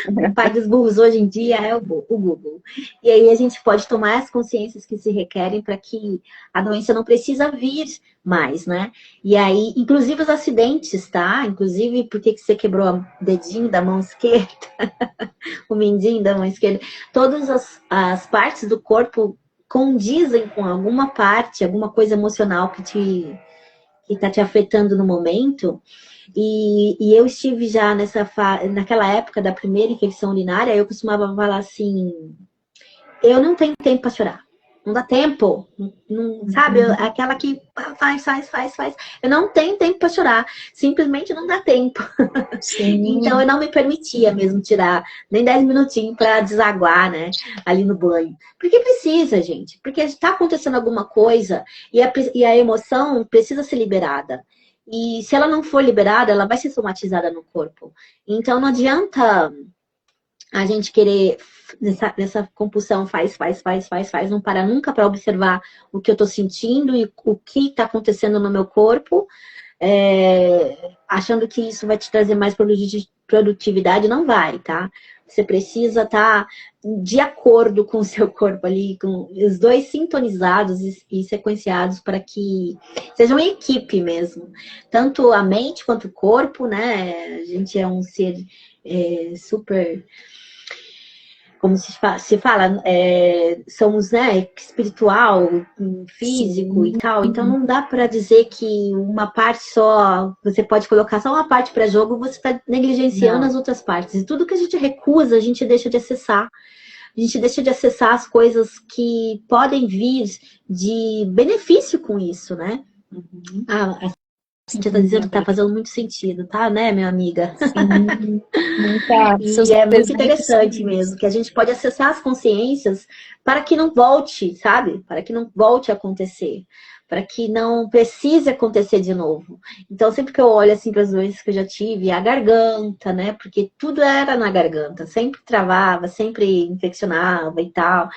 O pai dos burros hoje em dia é o Google. E aí a gente pode tomar as consciências que se requerem para que a doença não precisa vir mais, né? E aí, inclusive os acidentes, tá? Inclusive, por que você quebrou o dedinho da mão esquerda? O mindinho da mão esquerda? Todas as partes do corpo condizem com alguma parte, alguma coisa emocional que está te afetando no momento. E eu estive já naquela época da primeira infecção urinária, eu costumava falar assim, eu não tenho tempo para chorar. Não dá tempo. Não, sabe? Aquela que faz. Eu não tenho tempo para chorar. Simplesmente não dá tempo. Sim. Então eu não me permitia mesmo tirar nem 10 minutinhos para desaguar, né? Ali no banho. Porque precisa, gente. Porque está acontecendo alguma coisa e a emoção precisa ser liberada. E se ela não for liberada, ela vai ser somatizada no corpo. Então não adianta a gente querer nessa compulsão faz, não para nunca para observar o que eu estou sentindo e o que está acontecendo no meu corpo, achando que isso vai te trazer mais produtividade, não vai, tá? Você precisa estar de acordo com o seu corpo ali, com os dois sintonizados e sequenciados para que seja uma equipe mesmo. Tanto a mente quanto o corpo, né? A gente é um ser super... Como se fala, somos, né, espiritual, físico. Sim. E tal. Então não dá para dizer que uma parte só, você pode colocar só uma parte para jogo, você está negligenciando as outras partes. E tudo que a gente recusa, a gente deixa de acessar. A gente deixa de acessar as coisas que podem vir de benefício com isso, né? Uhum. A gente está dizendo que está fazendo muito sentido, tá, né, minha amiga? Sim, e é muito interessante mesmo, que a gente pode acessar as consciências para que não volte, sabe? Para que não volte a acontecer. Para que não precise acontecer de novo. Então, sempre que eu olho assim para as doenças que eu já tive, a garganta, né? Porque tudo era na garganta. Sempre travava, sempre infeccionava e tal.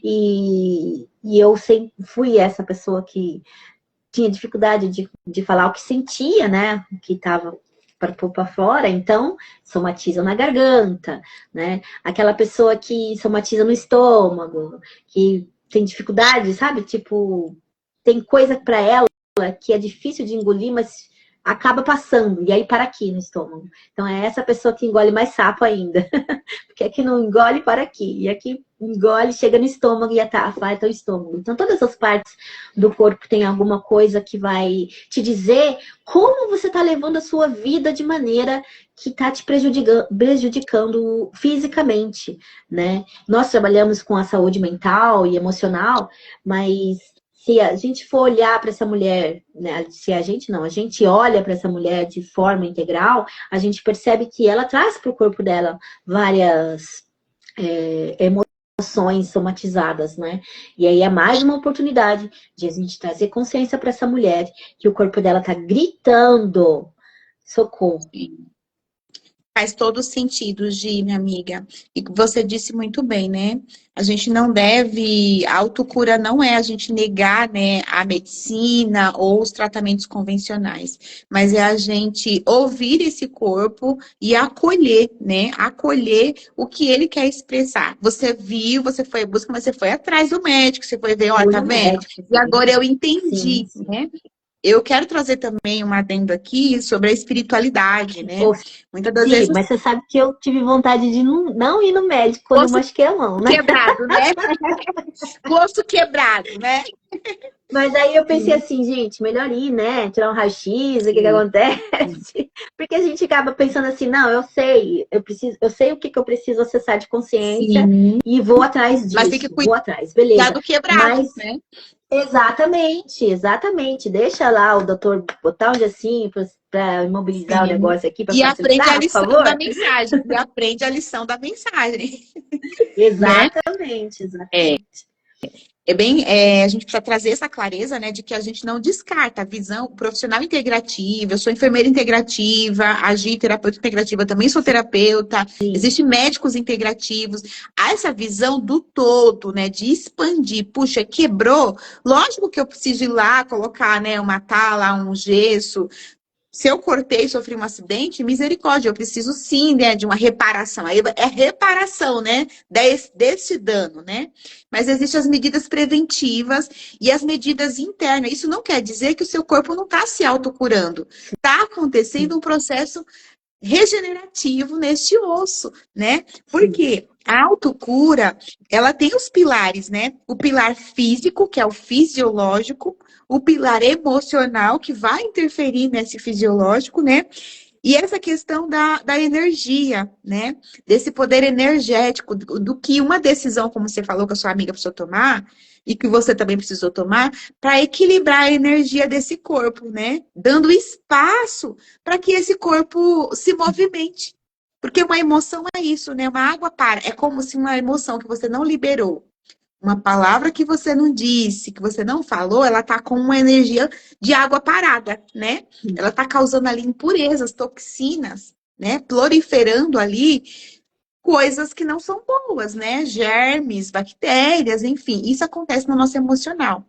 E eu sempre fui essa pessoa que tinha dificuldade de falar o que sentia, né? O que estava para pôr para fora, então somatiza na garganta, né? Aquela pessoa que somatiza no estômago, que tem dificuldade, sabe? Tipo, tem coisa para ela que é difícil de engolir, mas acaba passando, e aí para aqui no estômago. Então é essa pessoa que engole mais sapo ainda. Porque aqui não engole para aqui, e aqui engole, chega no estômago e afeta o estômago. Então todas as partes do corpo tem alguma coisa que vai te dizer como você está levando a sua vida de maneira que está te prejudicando fisicamente, né? Nós trabalhamos com a saúde mental e emocional, mas se a gente for olhar para essa mulher, né, a gente olha para essa mulher de forma integral, a gente percebe que ela traz para o corpo dela várias emoções somatizadas, né? E aí é mais uma oportunidade de a gente trazer consciência para essa mulher que o corpo dela tá gritando socorro. Faz todo sentido, Gi, minha amiga. E você disse muito bem, né? A gente não deve... A autocura não é a gente negar, né, a medicina ou os tratamentos convencionais. Mas é a gente ouvir esse corpo e acolher, né? Acolher o que ele quer expressar. Você viu, você foi em busca, mas você foi atrás do médico. Você foi ver, ó, tá vendo? E agora eu entendi, né? eu quero trazer também um adendo aqui sobre a espiritualidade, né? Ô, Muitas das Gi, vezes mas você sabe que eu tive vontade de não ir no médico quando eu osso machuquei a mão, né? quebrado, né? Osso quebrado, né? Mas aí eu pensei Sim, assim, gente, melhor ir, né? Tirar um raio-x, o que que sim, acontece? Porque a gente acaba pensando assim, não, eu sei o que que eu preciso acessar de consciência sim. e vou atrás Mas tem que disso, vou atrás, beleza. cuidar do quebrado, Mas né? exatamente, exatamente. Deixa lá o doutor botar um gessinho para imobilizar o Sim. negócio aqui para E aprende a facilitar, por lição da favor. mensagem. E aprende a lição da mensagem, né? Exatamente, É, exatamente. a gente precisa trazer essa clareza, né, de que a gente não descarta a visão profissional integrativa. Eu sou enfermeira integrativa, agi terapeuta integrativa, também sou terapeuta. Sim, Existem médicos integrativos. Há essa visão do todo, né, de expandir. Puxa, quebrou? Lógico que eu preciso ir lá colocar, né, uma tala, um gesso. Se eu cortei e sofri um acidente, misericórdia, eu preciso sim, né, de uma reparação. Aí é reparação, né, desse dano, né? Mas existem as medidas preventivas e as medidas internas. Isso não quer dizer que o seu corpo não está se autocurando. Está acontecendo um processo regenerativo neste osso, né? sim, Porque a autocura, ela tem os pilares, né? O pilar físico, que é o fisiológico, o pilar emocional, que vai interferir nesse fisiológico, né? E essa questão da energia, né? Desse poder energético, do que uma decisão, como você falou que a sua amiga precisou tomar, e que você também precisou tomar, para equilibrar a energia desse corpo, né? Dando espaço para que esse corpo se movimente. Porque uma emoção é isso, né? Uma água para. É como se uma emoção que você não liberou, uma palavra que você não disse, que você não falou, ela tá com uma energia de água parada, né? sim. Ela tá causando ali impurezas, toxinas, né? Proliferando ali coisas que não são boas, né? Germes, bactérias, enfim. Isso acontece no nosso emocional.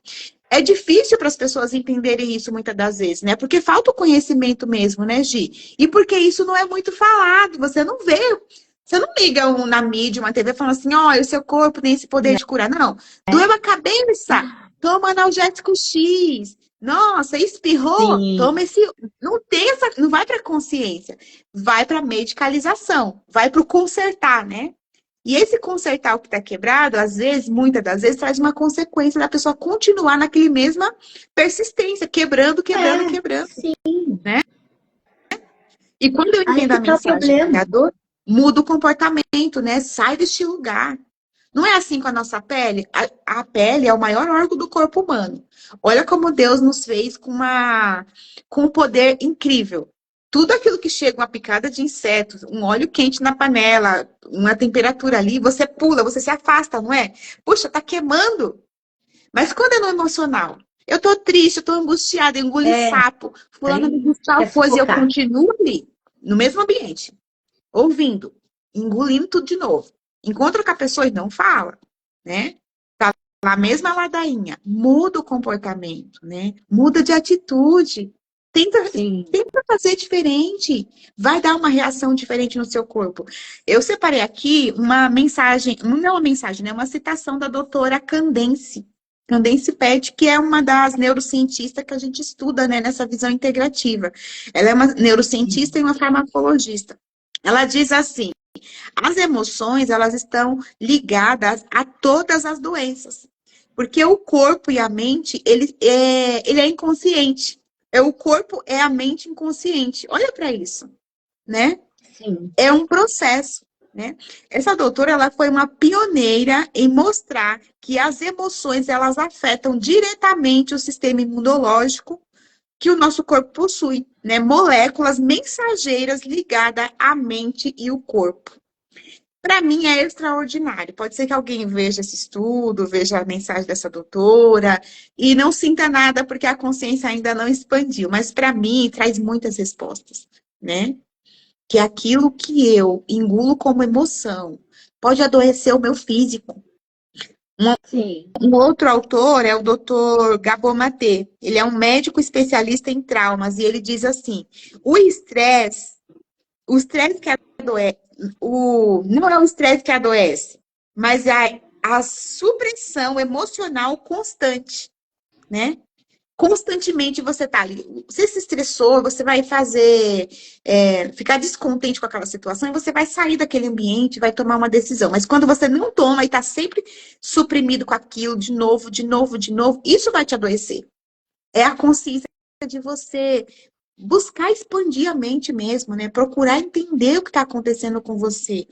É difícil para as pessoas entenderem isso muitas das vezes, né? Porque falta o conhecimento mesmo, né, Gi? E porque isso não é muito falado, você não vê. Você não liga na mídia, uma TV, falando assim, olha, o seu corpo tem esse poder de curar. Não. Doeu a cabeça, toma analgésico X. Nossa, espirrou, Sim. toma esse. Não tem essa. Não vai para consciência. Vai para medicalização. Vai para o consertar, né? E esse consertar o que está quebrado, às vezes, muitas das vezes, traz uma consequência da pessoa continuar naquele mesma persistência, quebrando, quebrando, É, quebrando, sim. né? E quando eu Aí entendo que a tá o mensagem problema. da dor, muda o comportamento, né? Sai deste lugar. Não é assim com a nossa pele? A pele é o maior órgão do corpo humano. Olha como Deus nos fez com um poder incrível. Tudo aquilo que chega, uma picada de insetos, um óleo quente na panela, uma temperatura ali, você pula, você se afasta, não é? Puxa, tá queimando. Mas quando é no emocional? Eu tô triste, eu tô angustiada, eu engoli É, sapo, fulano me aí disse tal quer coisa e eu sufocar. continuo ali, no mesmo ambiente ouvindo, engolindo tudo de novo. Encontra com a pessoa e não fala, né? Tá na mesma ladainha. Muda o comportamento, né? Muda de atitude. Tenta, Sim. tenta fazer diferente. Vai dar uma reação diferente no seu corpo. Eu separei aqui uma mensagem, não é uma mensagem, né? Uma citação da doutora Candace. Candace Pet, que é uma das neurocientistas que a gente estuda, né, nessa visão integrativa. Ela é uma neurocientista e uma farmacologista. Ela diz assim: as emoções, elas estão ligadas a todas as doenças. Porque o corpo e a mente, ele é inconsciente. O corpo é a mente inconsciente. Olha para isso, né? Sim. É um processo, né? Essa doutora, ela foi uma pioneira em mostrar que as emoções, elas afetam diretamente o sistema imunológico que o nosso corpo possui, né? Moléculas mensageiras ligadas à mente e o corpo. Para mim é extraordinário. Pode ser que alguém veja esse estudo, veja a mensagem dessa doutora e não sinta nada porque a consciência ainda não expandiu, mas para mim traz muitas respostas, né? Que aquilo que eu engulo como emoção pode adoecer o meu físico. Sim. Um outro autor é o Dr. Gabor Maté. Ele é um médico especialista em traumas e ele diz assim: o estresse que adoece, não é o estresse que adoece, mas a supressão emocional constante, né? constantemente você tá ali. Você se estressou, você vai fazer, ficar descontente com aquela situação e você vai sair daquele ambiente, vai tomar uma decisão. Mas quando você não toma e tá sempre suprimido com aquilo, de novo, de novo, de novo, isso vai te adoecer. É a consciência de você buscar expandir a mente mesmo, né? Procurar entender o que está acontecendo com você.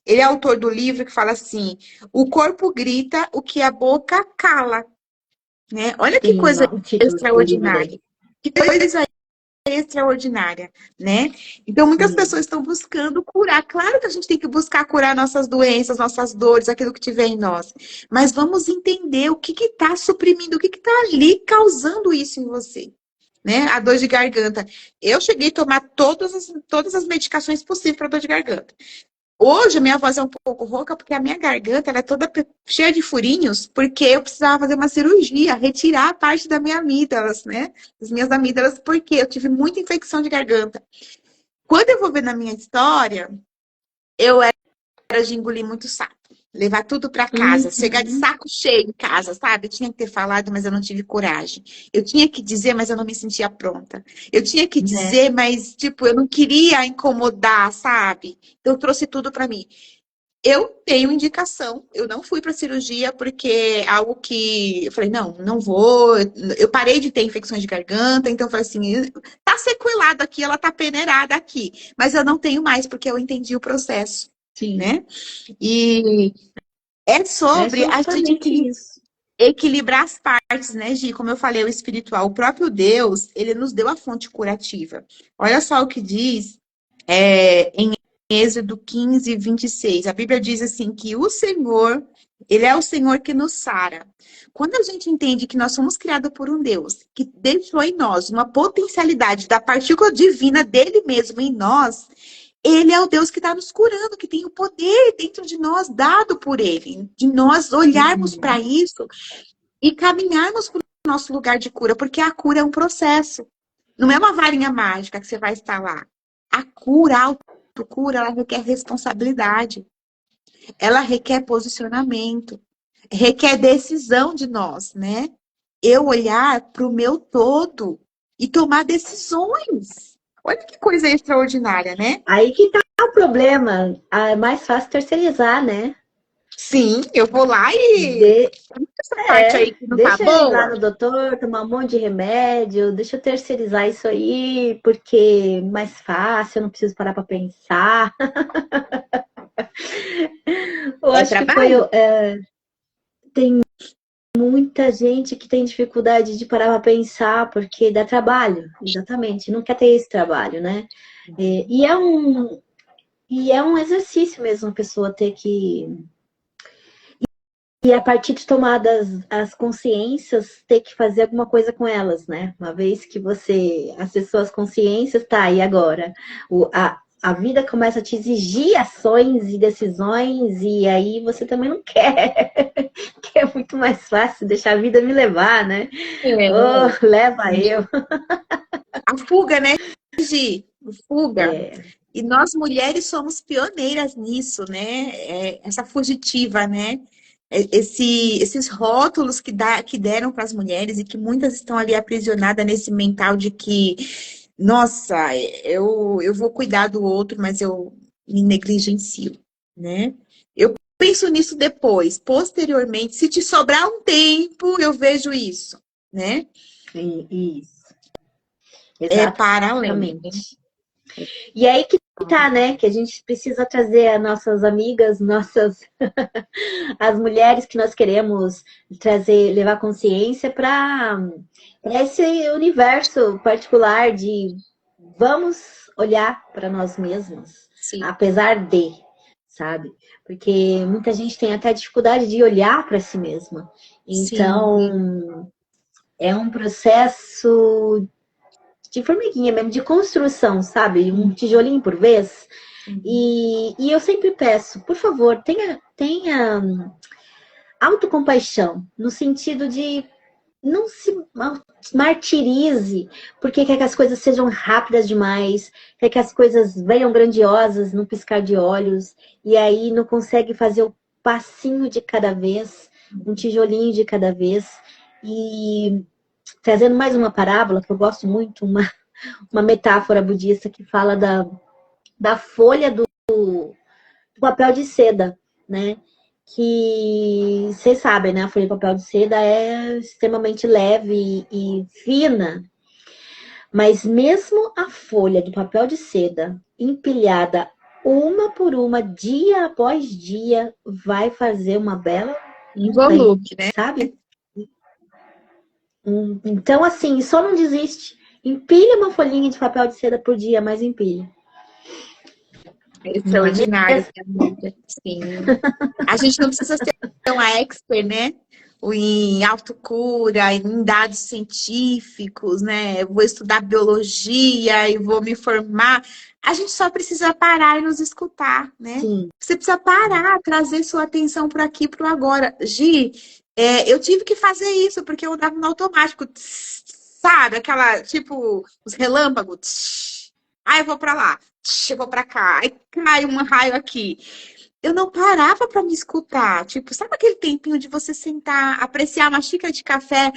Ele é autor do livro que fala assim: o corpo grita o que a boca cala, né? Olha que Sim, coisa ó, o título do livro dele. extraordinária. Que coisa extraordinária, né? Então, muitas Sim. pessoas estão buscando curar. Claro que a gente tem que buscar curar nossas doenças, nossas dores, aquilo que tiver em nós. Mas vamos entender o que está suprimindo, o que está ali causando isso em você. Né? A dor de garganta. Eu cheguei a tomar todas as medicações possíveis para dor de garganta. Hoje, a minha voz é um pouco rouca porque a minha garganta ela é toda cheia de furinhos, porque eu precisava fazer uma cirurgia, retirar a parte da minha amígdalas, né? Das minhas amígdalas, porque eu tive muita infecção de garganta. Quando eu vou ver na minha história, eu era de engolir muito sapo. Levar tudo para casa, chegar de saco cheio em casa, sabe? Eu tinha que ter falado, mas eu não tive coragem. Eu tinha que dizer, mas eu não me sentia pronta. Eu tinha que dizer, mas, tipo, eu não queria incomodar, sabe? Então, eu trouxe tudo para mim. Eu tenho indicação, eu não fui para cirurgia porque é algo que eu falei, não vou. Eu parei de ter infecções de garganta, então eu falei assim, tá sequelada aqui, ela tá peneirada aqui, mas eu não tenho mais porque eu entendi o processo, Sim. né? E é sobre a gente equilibrar as partes, né, Gi? Como eu falei, o espiritual, o próprio Deus, ele nos deu a fonte curativa. Olha só o que diz em Êxodo 15, 26. A Bíblia diz assim que o Senhor, ele é o Senhor que nos sara. Quando a gente entende que nós somos criados por um Deus que deixou em nós uma potencialidade da partícula divina dele mesmo em nós, ele é o Deus que está nos curando, que tem o poder dentro de nós, dado por ele, de nós olharmos para isso e caminharmos para o nosso lugar de cura, porque a cura é um processo. Não é uma varinha mágica que você vai instalar. A cura, a autocura, ela requer responsabilidade. Ela requer posicionamento. Requer decisão de nós, né? Eu olhar para o meu todo e tomar decisões. Olha que coisa extraordinária, né? Aí que tá o problema. É mais fácil terceirizar, né? Sim, eu vou lá e essa parte aí que não tá deixa eu ir lá boa. no doutor, tomar um monte de remédio, deixa eu terceirizar isso aí, porque mais fácil, eu não preciso parar para pensar. Eu acho que Trabalho? tem muita gente que tem dificuldade de parar para pensar, porque dá trabalho, exatamente, não quer ter esse trabalho, né? E é um exercício mesmo a pessoa ter que. E a partir de tomadas as consciências, ter que fazer alguma coisa com elas, né? Uma vez que você acessou as consciências, tá, e agora? A vida começa a te exigir ações e decisões, e aí você também não quer. Que é muito mais fácil deixar a vida me levar, né? Oh, leva eu. A fuga, né, Gi? Fuga. É. E nós mulheres somos pioneiras nisso, né? Essa fugitiva, né? Esses rótulos que deram para as mulheres e que muitas estão ali aprisionadas nesse mental de que, nossa, eu vou cuidar do outro, mas eu me negligencio, né? Eu penso nisso depois, posteriormente, se te sobrar um tempo, eu vejo isso, né? Isso. É para além. Exatamente. E aí que tá, né? Que a gente precisa trazer as nossas amigas, as mulheres que nós queremos trazer, levar consciência para esse universo particular de vamos olhar para nós mesmos, Sim. apesar de, sabe? Porque muita gente tem até dificuldade de olhar para si mesma. Então, sim, é um processo de formiguinha mesmo, de construção, sabe? Um tijolinho por vez. E eu sempre peço, por favor, tenha autocompaixão, no sentido de não se martirize, porque quer que as coisas sejam rápidas demais, quer que as coisas venham grandiosas num piscar de olhos, e aí não consegue fazer o passinho de cada vez, um tijolinho de cada vez. E trazendo mais uma parábola, que eu gosto muito, uma metáfora budista que fala da folha do papel de seda, né? Que vocês sabem, né? A folha de papel de seda é extremamente leve e fina, mas mesmo a folha do papel de seda empilhada uma por uma, dia após dia, vai fazer uma bela Um volume, né? sabe? Então, assim, só não desiste. Empilha uma folhinha de papel de seda por dia, mas empilha. É extraordinário, minha amiga. Sim. A gente não precisa ser uma expert, né? Em autocura, em dados científicos, né? Eu vou estudar biologia e vou me formar. A gente só precisa parar e nos escutar, né? Sim. Você precisa parar, trazer sua atenção para aqui, para o agora. Gi, eu tive que fazer isso porque eu dava no automático, sabe? Aquela, tipo, os relâmpagos. Eu vou para lá, eu vou para cá, aí cai um raio aqui. Eu não parava para me escutar. Tipo, sabe aquele tempinho de você sentar, apreciar uma xícara de café,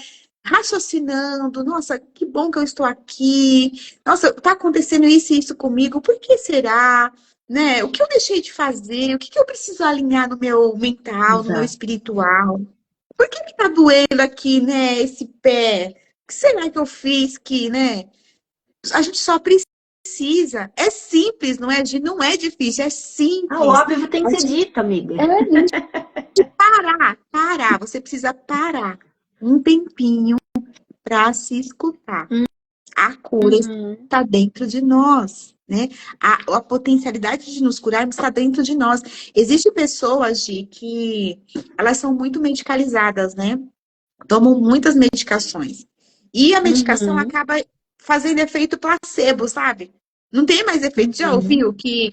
raciocinando? Nossa, que bom que eu estou aqui. Nossa, tá acontecendo isso e isso comigo. Por que será? Né? O que eu deixei de fazer? O que eu preciso alinhar no meu mental, no meu Exato. espiritual? Por que tá doendo aqui, né, esse pé? O que será que eu fiz que, né? A gente só precisa. É simples, não é? Não é difícil, é O simples. óbvio tem que ser dito, amiga. Parar. Você precisa parar um tempinho para se escutar. A cura está dentro de nós, né? A potencialidade de nos curarmos está dentro de nós. Existem pessoas, Gi, que elas são muito medicalizadas, né? Tomam muitas medicações. E a medicação acaba fazendo efeito placebo, sabe? Não tem mais efeito. Já ouviu que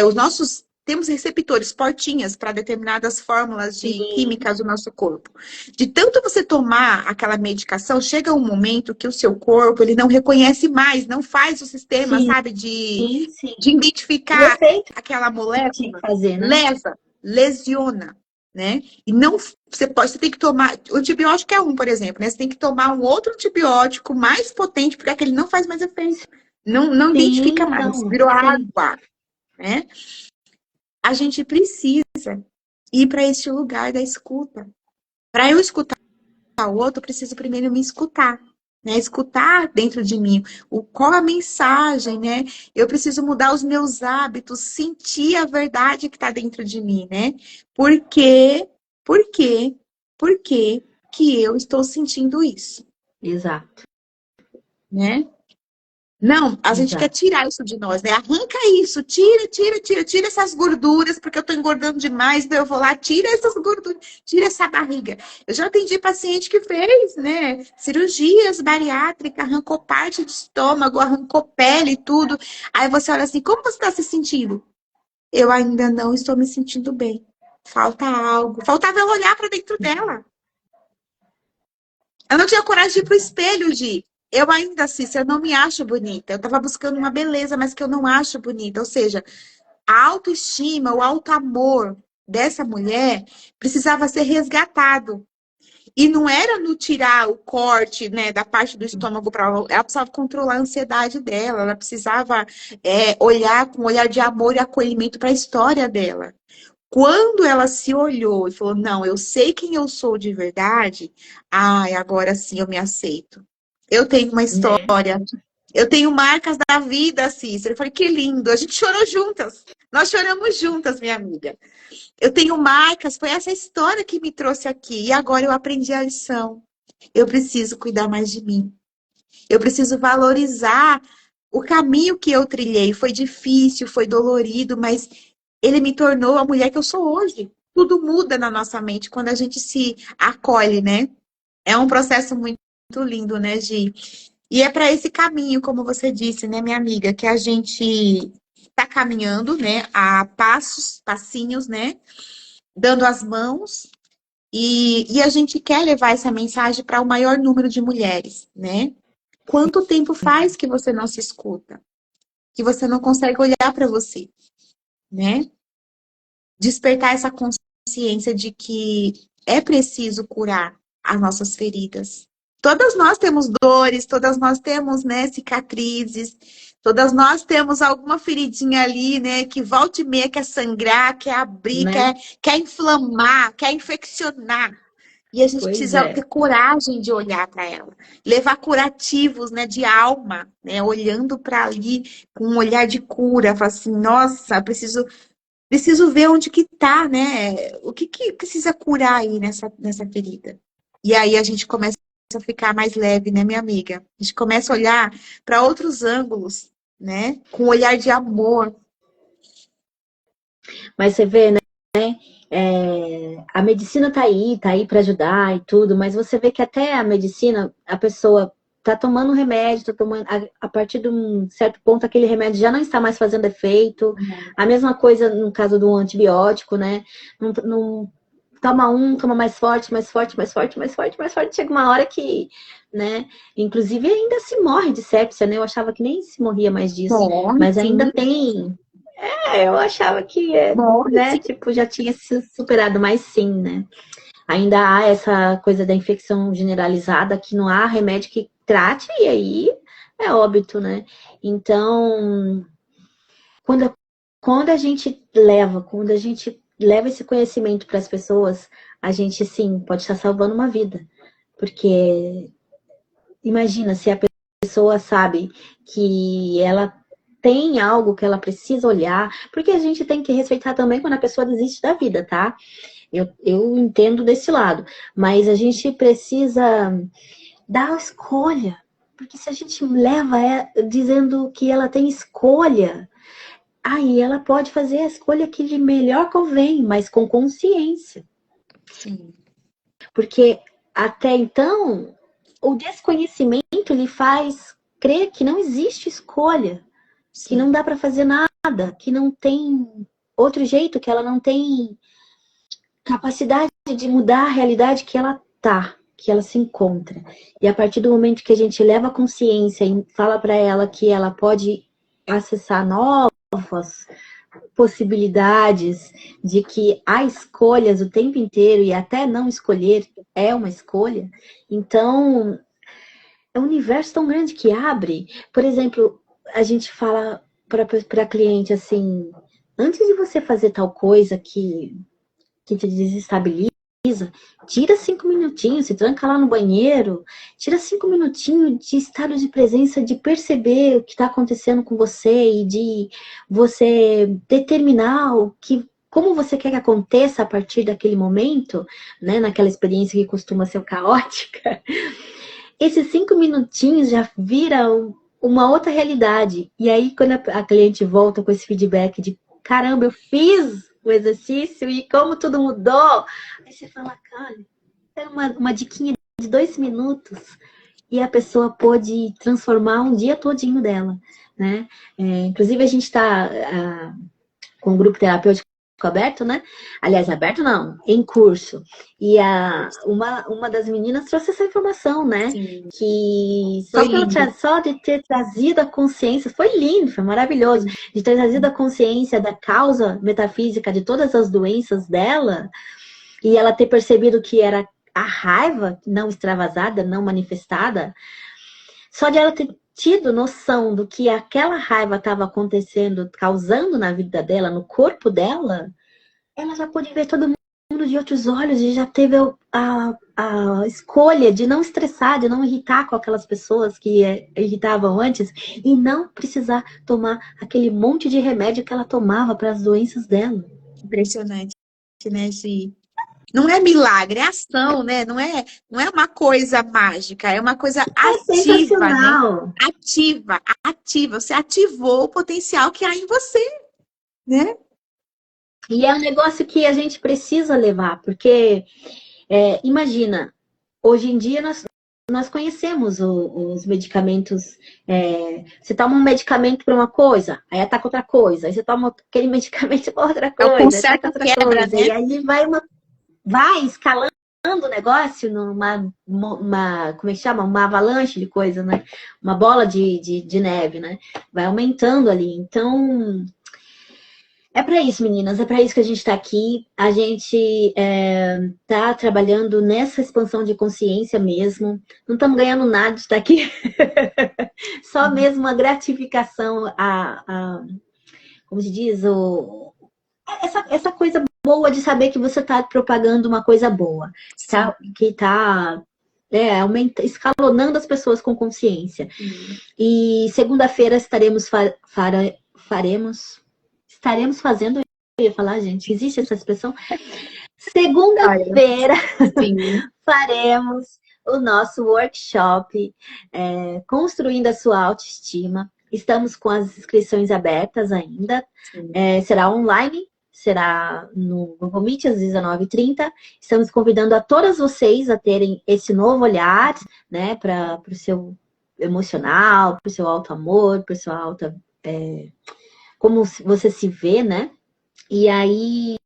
os nossos temos receptores, portinhas para determinadas fórmulas de químicas do nosso corpo. De tanto você tomar aquela medicação, chega um momento que o seu corpo ele não reconhece mais, não faz o sistema, sabe, de identificar aquela molécula, fazer, né? lesiona, né? E não você tem que tomar. O antibiótico é por exemplo, né? Você tem que tomar um outro antibiótico mais potente, porque aquele não faz mais efeito. Não identifica mais, virou água, né? A gente precisa ir para este lugar da escuta. Para eu escutar o outro, eu preciso primeiro me escutar, né? Escutar dentro de mim qual a mensagem, né? Eu preciso mudar os meus hábitos, sentir a verdade que está dentro de mim, né? Por que que eu estou sentindo isso? Exato. Né? Não, a gente quer tirar isso de nós, né? Arranca isso, tira essas gorduras, porque eu tô engordando demais, então eu vou lá, tira essas gorduras, tira essa barriga. Eu já atendi paciente que fez, né? Cirurgias bariátricas, arrancou parte do estômago, arrancou pele e tudo. Aí você olha assim, como você está se sentindo? Eu ainda não estou me sentindo bem. Falta algo. Faltava eu olhar para dentro dela. Eu não tinha coragem de ir pro espelho, Gi. Eu ainda, Cícera, eu não me acho bonita. Eu tava buscando uma beleza, mas que eu não acho bonita. Ou seja, a autoestima, o auto-amor dessa mulher precisava ser resgatado. E não era no tirar o corte, né, da parte do estômago para ela precisava controlar a ansiedade dela, ela precisava olhar com um olhar de amor e acolhimento para a história dela. Quando ela se olhou e falou, não, eu sei quem eu sou de verdade, agora sim eu me aceito. Eu tenho uma história, eu tenho marcas da vida, Cícera. Eu falei, que lindo, a gente chorou juntas. Nós choramos juntas, minha amiga. Eu tenho marcas, foi essa história que me trouxe aqui. E agora eu aprendi a lição. Eu preciso cuidar mais de mim. Eu preciso valorizar o caminho que eu trilhei. Foi difícil, foi dolorido, mas ele me tornou a mulher que eu sou hoje. Tudo muda na nossa mente quando a gente se acolhe, né? É um processo muito lindo, né, Gi? E é para esse caminho, como você disse, né, minha amiga, que a gente está caminhando, né, a passinhos, né, dando as mãos, e a gente quer levar essa mensagem para o maior número de mulheres, né? Quanto tempo faz que você não se escuta? Que você não consegue olhar para você, né? Despertar essa consciência de que é preciso curar as nossas feridas. Todas nós temos dores, todas nós temos, né, cicatrizes, todas nós temos alguma feridinha ali, né, que volta e meia quer sangrar, quer abrir, Né? quer inflamar, quer infeccionar. E a gente Pois precisa é. ter coragem de olhar para ela, levar curativos, né, de alma, né, olhando para ali com um olhar de cura, falar assim, nossa, preciso ver onde que tá, né? O que que precisa curar aí nessa ferida. E aí a gente começa a ficar mais leve, né, minha amiga? A gente começa a olhar para outros ângulos, né? Com um olhar de amor. Mas você vê, né? A medicina tá aí para ajudar e tudo, mas você vê que até a medicina, a pessoa tá tomando remédio, tá tomando, a partir de um certo ponto, aquele remédio já não está mais fazendo efeito. A mesma coisa no caso do antibiótico, né? Não toma mais forte, mais forte, mais forte, mais forte, mais forte. Chega uma hora que, né? Inclusive ainda se morre de sepsia, né? Eu achava que nem se morria mais disso, Morre, mas ainda sim. tem. Eu achava que, Morre, né, sim. tipo, já tinha se superado, mas sim, né? Ainda há essa coisa da infecção generalizada, que não há remédio que trate, e aí é óbito, né? Então, quando, quando a gente leva esse conhecimento para as pessoas, a gente, sim, pode estar salvando uma vida. Porque, imagina, se a pessoa sabe que ela tem algo que ela precisa olhar, porque a gente tem que respeitar também quando a pessoa desiste da vida, tá? Eu entendo desse lado, mas a gente precisa dar a escolha, porque se a gente leva dizendo que ela tem escolha, aí ela pode fazer a escolha que lhe melhor convém, mas com consciência, Sim. porque até então o desconhecimento lhe faz crer que não existe escolha, que Sim. não dá para fazer nada, que não tem outro jeito, que ela não tem capacidade de mudar a realidade que ela tá, que ela se encontra. E a partir do momento que a gente leva a consciência e fala para ela que ela pode acessar novas possibilidades, de que há escolhas o tempo inteiro e até não escolher é uma escolha, então é um universo tão grande que abre. Por exemplo, a gente fala para cliente assim, antes de você fazer tal coisa que te desestabiliza, tira 5 minutinhos, se tranca lá no banheiro, tira 5 minutinhos de estado de presença, de perceber o que está acontecendo com você e de você determinar como você quer que aconteça a partir daquele momento, né, naquela experiência que costuma ser caótica. Esses 5 minutinhos já viram uma outra realidade. E aí, quando a cliente volta com esse feedback de caramba, eu fiz o exercício e como tudo mudou. Aí você fala, cara, era uma diquinha de 2 minutos e a pessoa pôde transformar um dia todinho dela, né? Inclusive, a gente está com um grupo terapêutico aberto, né? Aliás, aberto não, em curso. E uma das meninas trouxe essa informação, né? Sim. Que Foi lindo. só de ter trazido a consciência, foi lindo, foi maravilhoso, de ter trazido a consciência da causa metafísica de todas as doenças dela, e ela ter percebido que era a raiva não extravasada, não manifestada, só de ela ter tido noção do que aquela raiva estava acontecendo, causando na vida dela, no corpo dela, ela já pôde ver todo mundo de outros olhos e já teve a escolha de não estressar, de não irritar com aquelas pessoas que irritavam antes e não precisar tomar aquele monte de remédio que ela tomava para as doenças dela. Impressionante, né, Gi? Não é milagre, é ação, né? Não é uma coisa mágica, é uma coisa É ativa, né? sensacional. Ativa. Você ativou o potencial que há em você, né? E é um negócio que a gente precisa levar, porque imagina, hoje em dia nós conhecemos os medicamentos. Você toma um medicamento para uma coisa, aí ataca outra coisa. Aí você toma aquele medicamento para outra É o coisa, aí ataca conserto outra quebra, coisa. né? E aí vai escalando o negócio como é que chama? Uma avalanche de coisa, né? Uma bola de neve, né? Vai aumentando ali. Então, É para isso, meninas, é para isso que a gente está aqui. A gente está trabalhando nessa expansão de consciência mesmo. Não estamos ganhando nada de estar aqui. Só mesmo uma gratificação, como se diz, essa coisa boa de saber que você está propagando uma coisa boa, tá? Que está escalonando as pessoas com consciência. E segunda-feira estaremos fazendo, eu ia falar, gente, existe essa expressão? Segunda-feira faremos o nosso workshop Construindo a Sua Autoestima. Estamos com as inscrições abertas ainda. Será online, será no Google Meet às 19h30. Estamos convidando a todas vocês a terem esse novo olhar, né, para o seu emocional, para o seu auto-amor, para o seu como você se vê, né? E aí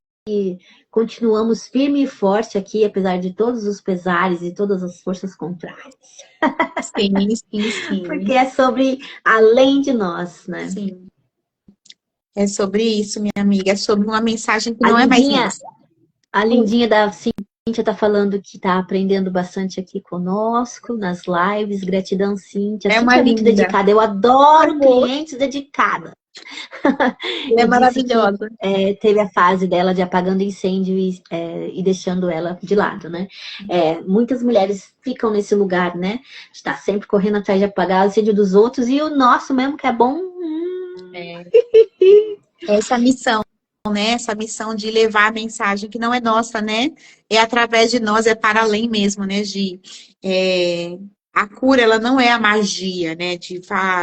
continuamos firme e forte aqui, apesar de todos os pesares e todas as forças contrárias. Sim. Porque é sobre além de nós, né? Sim. É sobre isso, minha amiga. É sobre uma mensagem que não é mais nossa. A lindinha da Cíntia tá falando que tá aprendendo bastante aqui conosco, nas lives. Gratidão, Cíntia. É uma Cíntia é muito dedicada. Eu adoro clientes dedicadas. É maravilhosa. Teve a fase dela de apagando incêndio e deixando ela de lado, né? Muitas mulheres ficam nesse lugar, né? Está sempre correndo atrás de apagar o incêndio dos outros e o nosso mesmo que é bom. Essa missão, né? Essa missão de levar a mensagem que não é nossa, né? É através de nós, é para além mesmo, né, Gi? A cura, ela não é a magia, né? De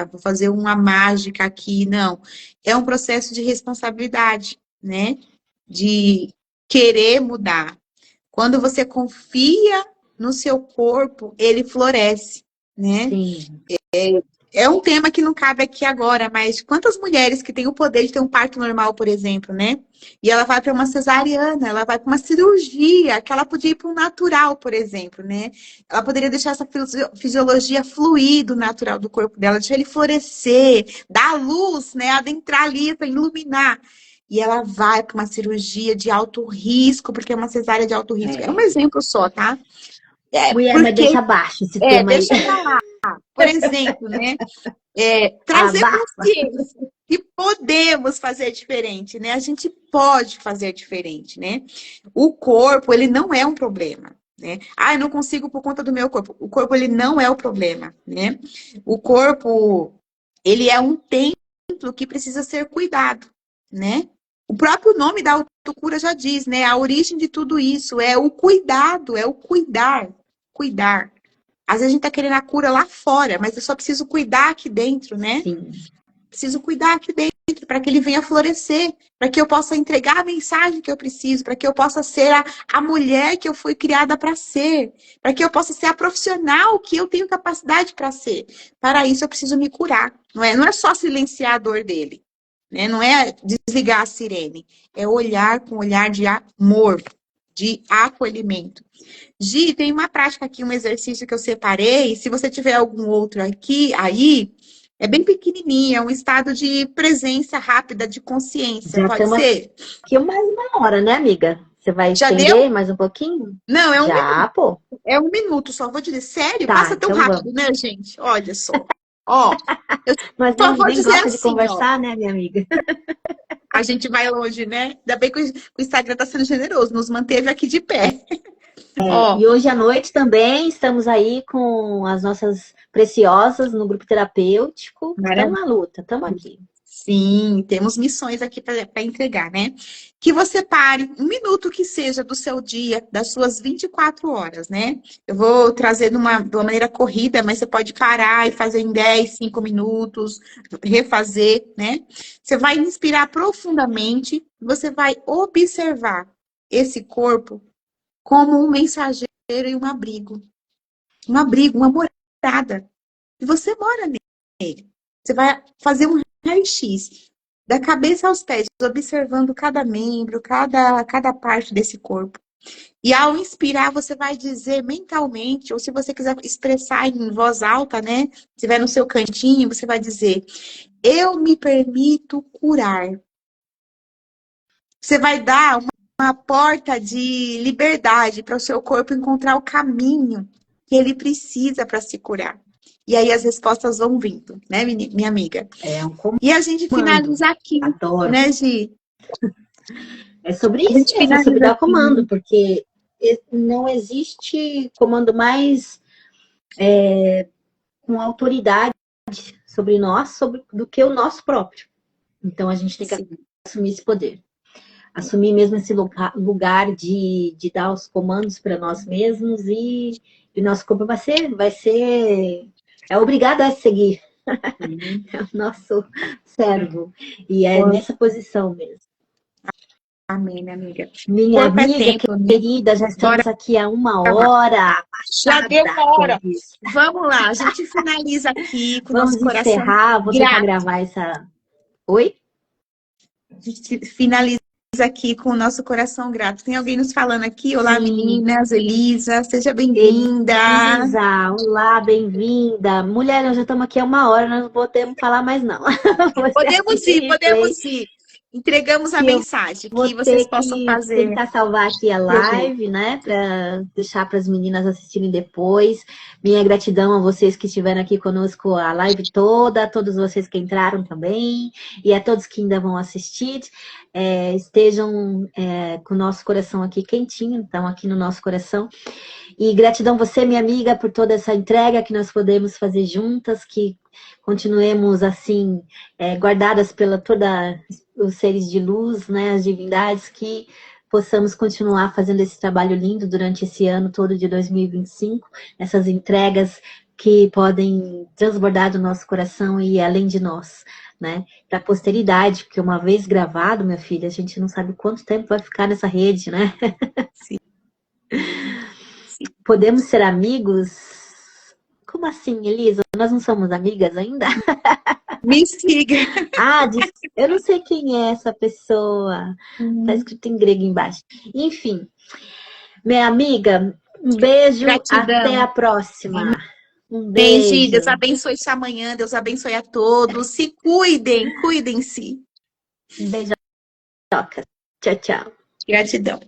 vou fazer uma mágica aqui, não. É um processo de responsabilidade, né? De querer mudar. Quando você confia no seu corpo, ele floresce, né? Sim. É um tema que não cabe aqui agora, mas quantas mulheres que têm o poder de ter um parto normal, por exemplo, né? E ela vai para uma cesariana, ela vai para uma cirurgia, que ela podia ir para um natural, por exemplo, né? Ela poderia deixar essa fisiologia fluir do natural do corpo dela, deixar ele florescer, dar luz, né? Adentrar ali para iluminar. E ela vai para uma cirurgia de alto risco, porque é uma cesárea de alto risco. É um exemplo só, tá? Mulher, mas deixa abaixo esse tema aí. Deixa lá. Por exemplo, né? Trazer consciência que podemos fazer diferente, né? A gente pode fazer diferente, né? O corpo, ele não é um problema, né? Eu não consigo por conta do meu corpo. O corpo, ele não é o problema, né? O corpo, ele é um templo que precisa ser cuidado, né? O próprio nome da autocura já diz, né? A origem de tudo isso é o cuidado, é o cuidar. Às vezes a gente tá querendo a cura lá fora, mas eu só preciso cuidar aqui dentro, né? Sim. Preciso cuidar aqui dentro para que ele venha florescer, para que eu possa entregar a mensagem que eu preciso, para que eu possa ser a mulher que eu fui criada para ser, para que eu possa ser a profissional que eu tenho capacidade para ser. Para isso eu preciso me curar. Não é só silenciar a dor dele, né? Não é desligar a sirene, é olhar com olhar de amor, de acolhimento. Gi, tem uma prática aqui, um exercício que eu separei. Se você tiver algum outro aí, é bem pequenininho, é um estado de presença rápida, de consciência. Já pode ser? Aqui mais uma hora, né, amiga? Você vai estender mais um pouquinho? Não, é um minuto. Pô. É 1 minuto só, vou dizer. Sério? Tá, passa tão então rápido, né, gente? Olha só. Ó, Mas só a gente vou nem dizer gosta assim, de conversar, né, minha amiga? A gente vai longe, né? Ainda bem que o Instagram tá sendo generoso, nos manteve aqui de pé. E hoje à noite também estamos aí com as nossas preciosas no grupo terapêutico. Estamos na luta, estamos aqui. Sim, temos missões aqui para entregar, né? Que você pare 1 minuto que seja do seu dia, das suas 24 horas, né? Eu vou trazer de uma maneira corrida, mas você pode parar e fazer em 10, 5 minutos, refazer, né? Você vai inspirar profundamente, você vai observar esse corpo como um mensageiro e um abrigo. Um abrigo, uma morada. E você mora nele. Você vai fazer um raio-x da cabeça aos pés, observando cada membro, cada parte desse corpo. E ao inspirar, você vai dizer mentalmente, ou se você quiser expressar em voz alta, né? Se estiver no seu cantinho, você vai dizer: eu me permito curar. Você vai dar uma porta de liberdade para o seu corpo encontrar o caminho que ele precisa para se curar. E aí as respostas vão vindo, né, minha amiga? É um comando. E a gente finaliza aqui, Adoro. né, Gi? É sobre isso mesmo, é sobre dar comando, porque não existe comando mais com autoridade sobre nós do que o nosso próprio. Então a gente tem que assumir esse poder. Assumir mesmo esse lugar de dar os comandos para nós mesmos e o nosso corpo é obrigado a seguir. É o nosso servo. E é nessa posição mesmo. Amém, minha amiga. Minha amiga querida, já estamos aqui há 1 hora. Já deu 1 hora. Vamos lá, a gente finaliza aqui com o nosso coração. Vamos encerrar, vou tentar gravar essa... Oi? A gente finaliza aqui com o nosso coração grato. Tem alguém nos falando aqui? Olá, meninas. Elisa, seja bem-vinda. Elisa, olá, bem-vinda. Mulher, nós já estamos aqui há 1 hora, nós não podemos falar mais não. Podemos ir. Entregamos a mensagem que vocês possam fazer. Vou tentar salvar aqui a live, né? Para deixar para as meninas assistirem depois. Minha gratidão a vocês que estiveram aqui conosco a live toda, a todos vocês que entraram também, e a todos que ainda vão assistir. Estejam com o nosso coração aqui quentinho, então aqui no nosso coração. E gratidão a você, minha amiga, por toda essa entrega que nós podemos fazer juntas, que continuemos assim, guardadas pela toda os seres de luz, né, as divindades, que possamos continuar fazendo esse trabalho lindo durante esse ano todo de 2025, essas entregas que podem transbordar do nosso coração e ir além de nós, né, para a posteridade, porque uma vez gravado, minha filha, a gente não sabe quanto tempo vai ficar nessa rede, né? Sim. Podemos ser amigos? Como assim, Elisa? Nós não somos amigas ainda? Me siga. Eu não sei quem é essa pessoa. Tá escrito em grego embaixo. Enfim, minha amiga, um beijo. Gratidão. Até a próxima. Um beijo. Beijo. Deus abençoe sua manhã. Deus abençoe a todos. Se cuidem. Cuidem-se. Beijo. Tchau, tchau. Gratidão.